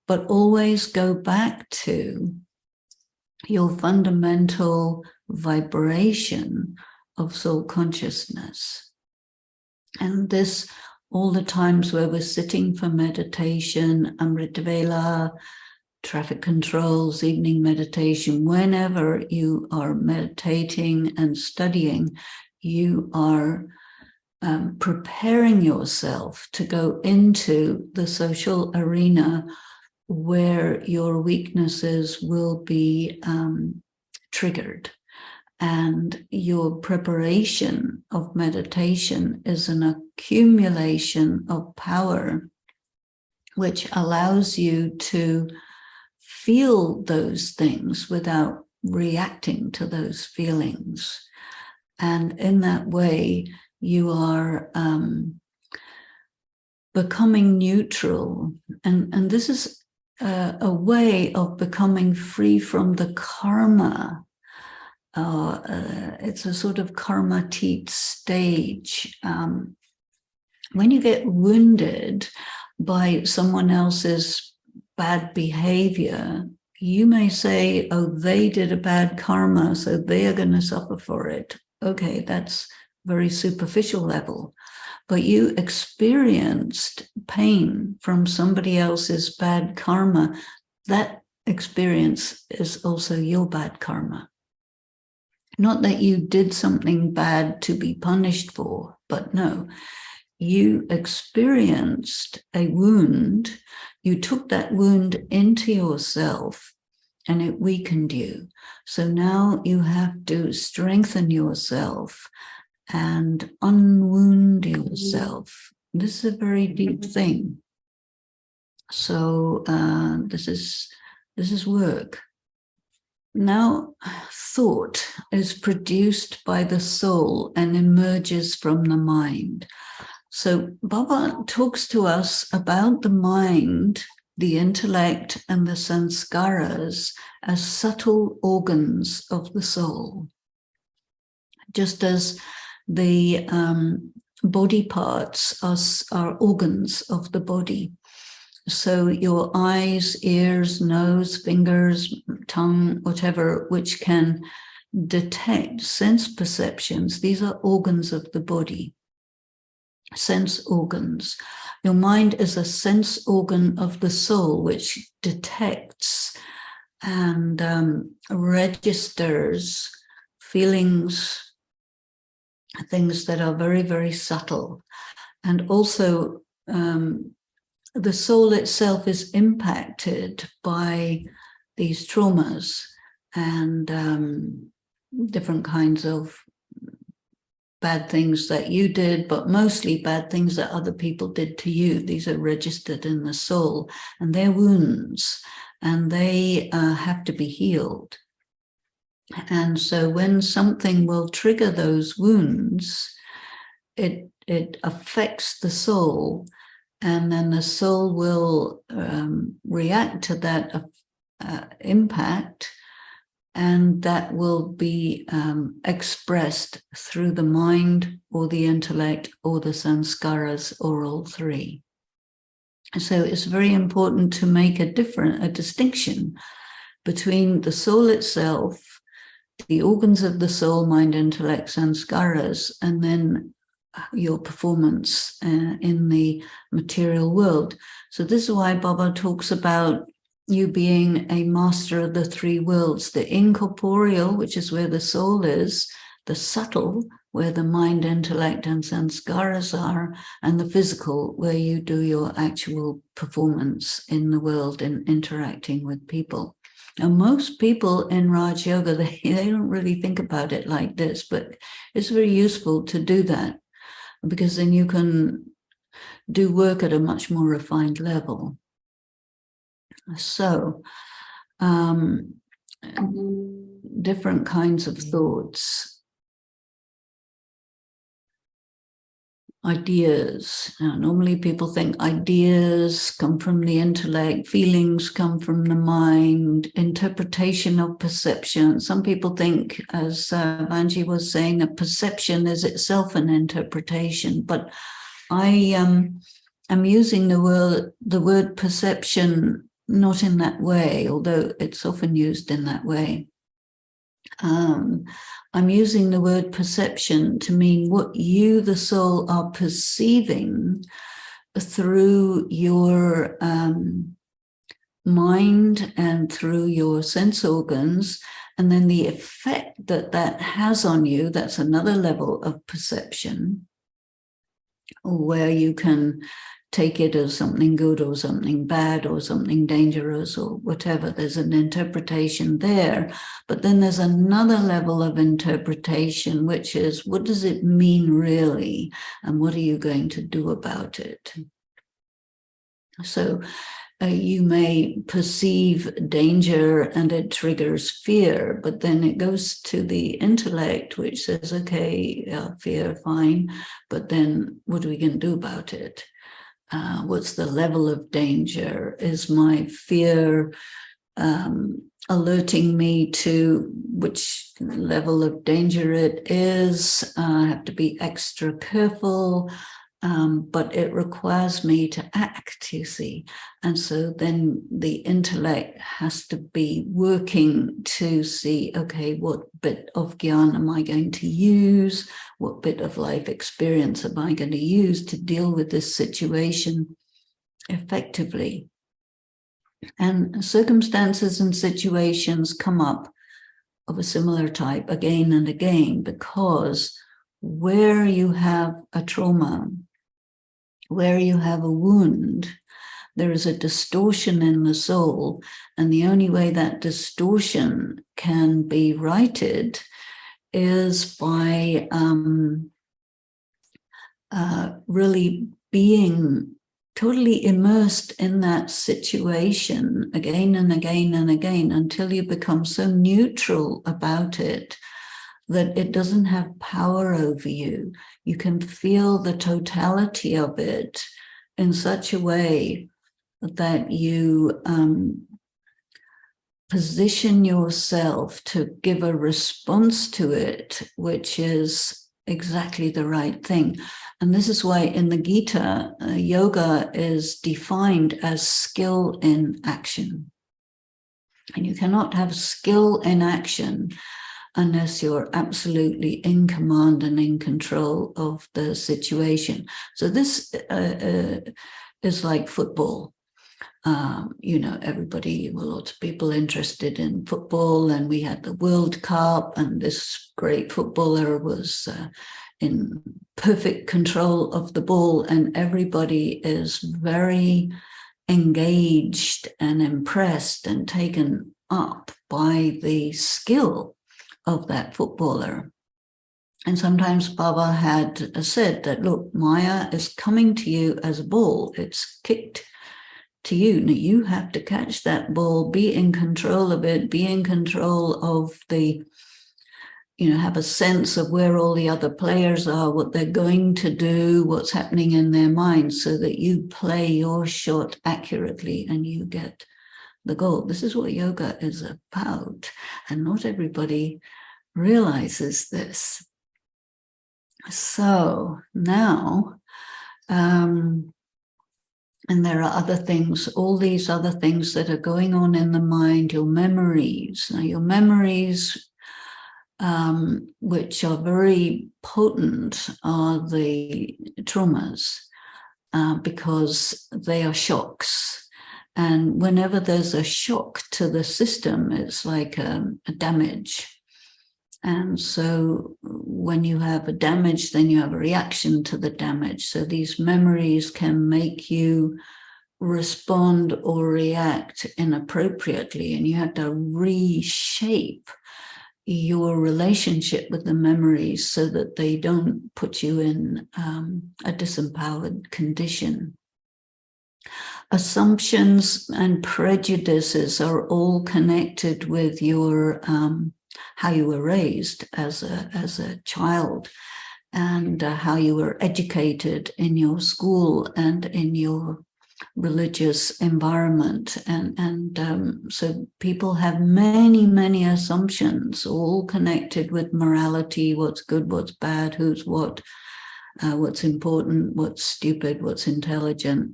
but always go back to your fundamental vibration of soul consciousness. And this, all the times where we're sitting for meditation, Amrita Vela, traffic controls, evening meditation, whenever you are meditating and studying, you are preparing yourself to go into the social arena where your weaknesses will be triggered. And your preparation of meditation is an accumulation of power which allows you to feel those things without reacting to those feelings. And in that way, you are becoming neutral. And this is a way of becoming free from the karma. It's a sort of karmatit stage. When you get wounded by someone else's bad behavior, you may say, oh, they did a bad karma, so they are going to suffer for it. Okay, that's very superficial level. But you experienced pain from somebody else's bad karma. That experience is also your bad karma. Not that you did something bad to be punished for, but no, you experienced a wound, you took that wound into yourself, and it weakened you. So now you have to strengthen yourself and unwound yourself. This is a very deep thing. So this is work. Now, thought is produced by the soul and emerges from the mind. So Baba talks to us about the mind, the intellect, and the sanskaras as subtle organs of the soul. Just as the body parts are organs of the body. So your eyes, ears, nose, fingers, tongue, whatever, which can detect sense perceptions, these are organs of the body, sense organs. Your mind is a sense organ of the soul which detects and registers feelings, things that are very, very subtle. And also, the soul itself is impacted by these traumas and different kinds of bad things that you did, but mostly bad things that other people did to you. These are registered in the soul, and they're wounds, and they have to be healed. And so when something will trigger those wounds, it affects the soul, and then the soul will react to that impact, and that will be expressed through the mind or the intellect or the sanskaras or all three. So it's very important to make a distinction between the soul itself, the organs of the soul, mind, intellect, sanskaras, and then your performance in the material world. So this is why Baba talks about you being a master of the three worlds, the incorporeal, which is where the soul is, the subtle, where the mind, intellect, and sanskaras are, and the physical, where you do your actual performance in the world and interacting with people. And most people in Raj Yoga, they don't really think about it like this, but it's very useful to do that, because then you can do work at a much more refined level. So, different kinds of thoughts, ideas. Now, normally people think ideas come from the intellect, feelings come from the mind, interpretation of perception. Some people think, as Vanji was saying, that perception is itself an interpretation, but I am using the word perception not in that way, although it's often used in that way. I'm using the word perception to mean what you, the soul, are perceiving through your mind and through your sense organs, and then the effect that that has on you. That's another level of perception, where you can take it as something good or something bad or something dangerous or whatever. There's an interpretation there. But then there's another level of interpretation, which is, what does it mean really? And what are you going to do about it? So you may perceive danger and it triggers fear, but then it goes to the intellect, which says, okay, fear, fine, but then what are we going to do about it? What's the level of danger? Is my fear alerting me to which level of danger it is? I have to be extra careful, but it requires me to act, you see. And so then the intellect has to be working to see, okay, what bit of jnana am I going to use? What bit of life experience am I going to use to deal with this situation effectively? And circumstances and situations come up of a similar type again and again, because where you have a trauma, where you have a wound, there is a distortion in the soul, and the only way that distortion can be righted is by really being totally immersed in that situation again and again and again, until you become so neutral about it that it doesn't have power over you. You can feel the totality of it in such a way that you position yourself to give a response to it, which is exactly the right thing. And this is why in the Gita, yoga is defined as skill in action. And you cannot have skill in action unless you're absolutely in command and in control of the situation. So this is like football. Everybody, lots of people interested in football, and we had the World Cup, and this great footballer was in perfect control of the ball, and everybody is very engaged and impressed and taken up by the skill of that footballer. And sometimes Baba had said that, look, Maya is coming to you as a ball. It's kicked to you. Now you have to catch that ball, be in control of it, be in control of the, have a sense of where all the other players are, what they're going to do, what's happening in their minds, so that you play your shot accurately and you get the goal. This is what yoga is about. And not everybody realizes this. So now, and there are other things, all these other things that are going on in the mind, your memories. Now, your memories, which are very potent, are the traumas, because they are shocks. And whenever there's a shock to the system, it's like a damage. And so when you have a damage, then you have a reaction to the damage. So these memories can make you respond or react inappropriately, and you have to reshape your relationship with the memories so that they don't put you in a disempowered condition. Assumptions and prejudices are all connected with your how you were raised as a child, and how you were educated in your school and in your religious environment. And so people have many assumptions, all connected with morality, what's good, what's bad, who's what's important, what's stupid, what's intelligent.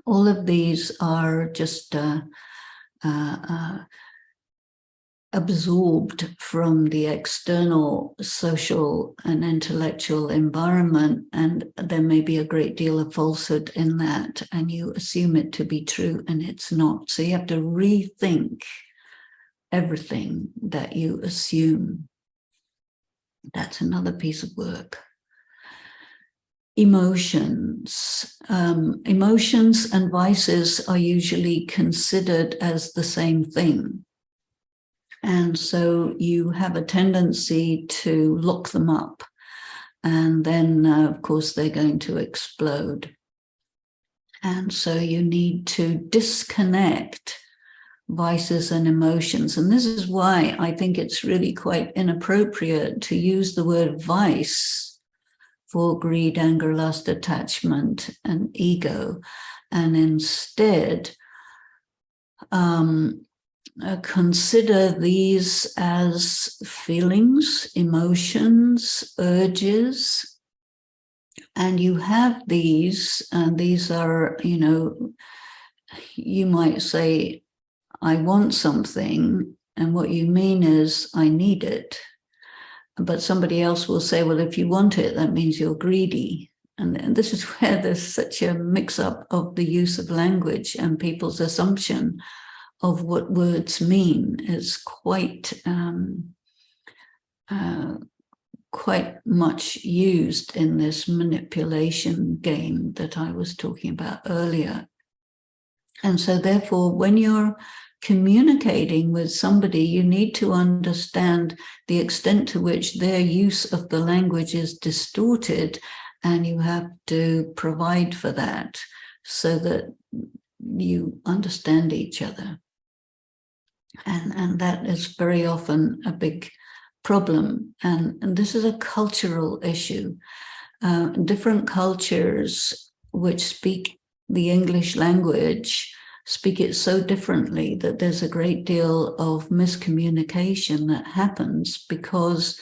All of these are just absorbed from the external social and intellectual environment, and there may be a great deal of falsehood in that, and you assume it to be true, and it's not. So you have to rethink everything that you assume. That's another piece of work. Emotions. Emotions and vices are usually considered as the same thing. And so you have a tendency to lock them up. And then, of course, they're going to explode. And so you need to disconnect vices and emotions. And this is why I think it's really quite inappropriate to use the word vice for greed, anger, lust, attachment, and ego. And instead, consider these as feelings, emotions, urges, and you have these, and these are, you might say, I want something, and what you mean is, I need it. But somebody else will say, well, if you want it, that means you're greedy. And this is where there's such a mix-up of the use of language, and people's assumption of what words mean is quite much used in this manipulation game that I was talking about earlier. And so therefore, when you're communicating with somebody, you need to understand the extent to which their use of the language is distorted, and you have to provide for that so that you understand each other. And that is very often a big problem. And this is a cultural issue. Different cultures which speak the English language speak it so differently that there's a great deal of miscommunication that happens, because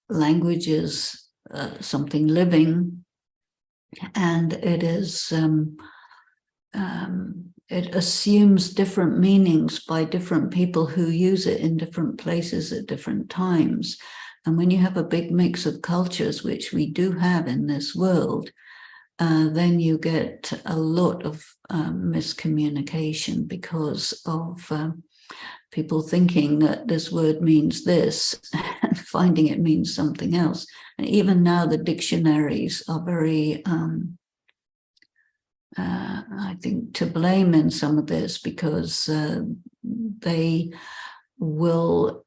language is something living, and it is it assumes different meanings by different people who use it in different places at different times. And when you have a big mix of cultures, which we do have in this world, then you get a lot of miscommunication because of people thinking that this word means this and finding it means something else. And even now the dictionaries are very, I think, to blame in some of this, because they will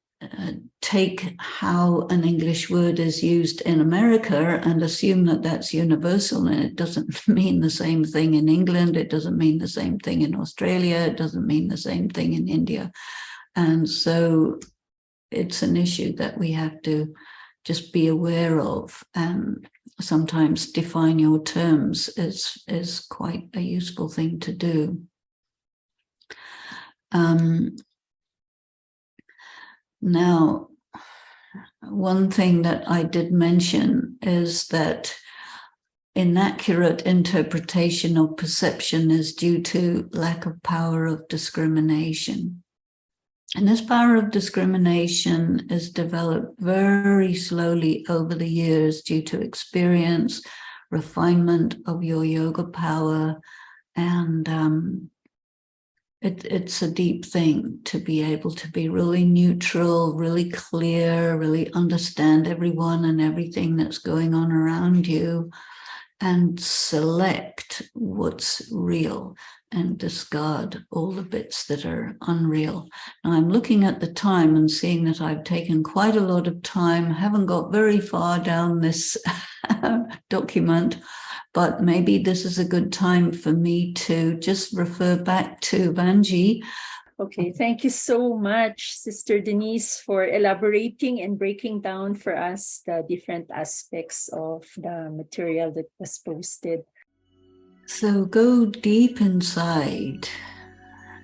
take how an English word is used in America and assume that that's universal, and it doesn't mean the same thing in England, it doesn't mean the same thing in Australia, it doesn't mean the same thing in India. And so it's an issue that we have to just be aware of, and sometimes define your terms is quite a useful thing to do. Now, one thing that I did mention is that inaccurate interpretation of perception is due to lack of power of discrimination. And this power of discrimination is developed very slowly over the years due to experience, refinement of your yoga power, and it's a deep thing to be able to be really neutral, really clear, really understand everyone and everything that's going on around you, and select what's real and discard all the bits that are unreal. Now, I'm looking at the time and seeing that I've taken quite a lot of time, haven't got very far down this document, but maybe this is a good time for me to just refer back to Vanji. Okay, thank you so much, Sister Denise, for elaborating and breaking down for us the different aspects of the material that was posted. So go deep inside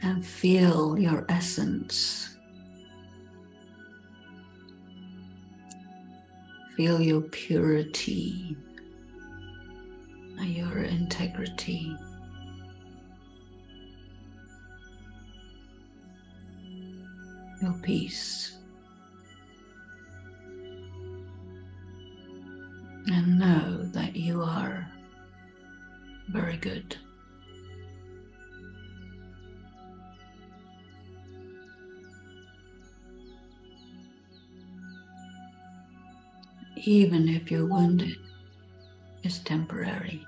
and feel your essence. Feel your purity, your integrity. Your peace. And know that you are very good. Even if you're wounded, it's temporary.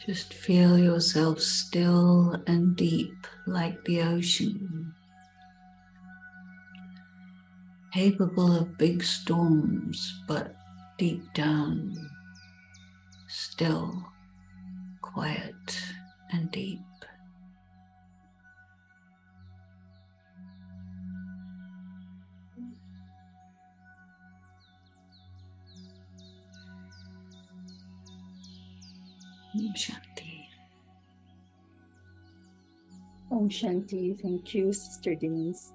Just feel yourself still and deep like the ocean, capable of big storms, but deep down, still, quiet and deep. Shanti. Om Shanti. Thank you, Sister Denise.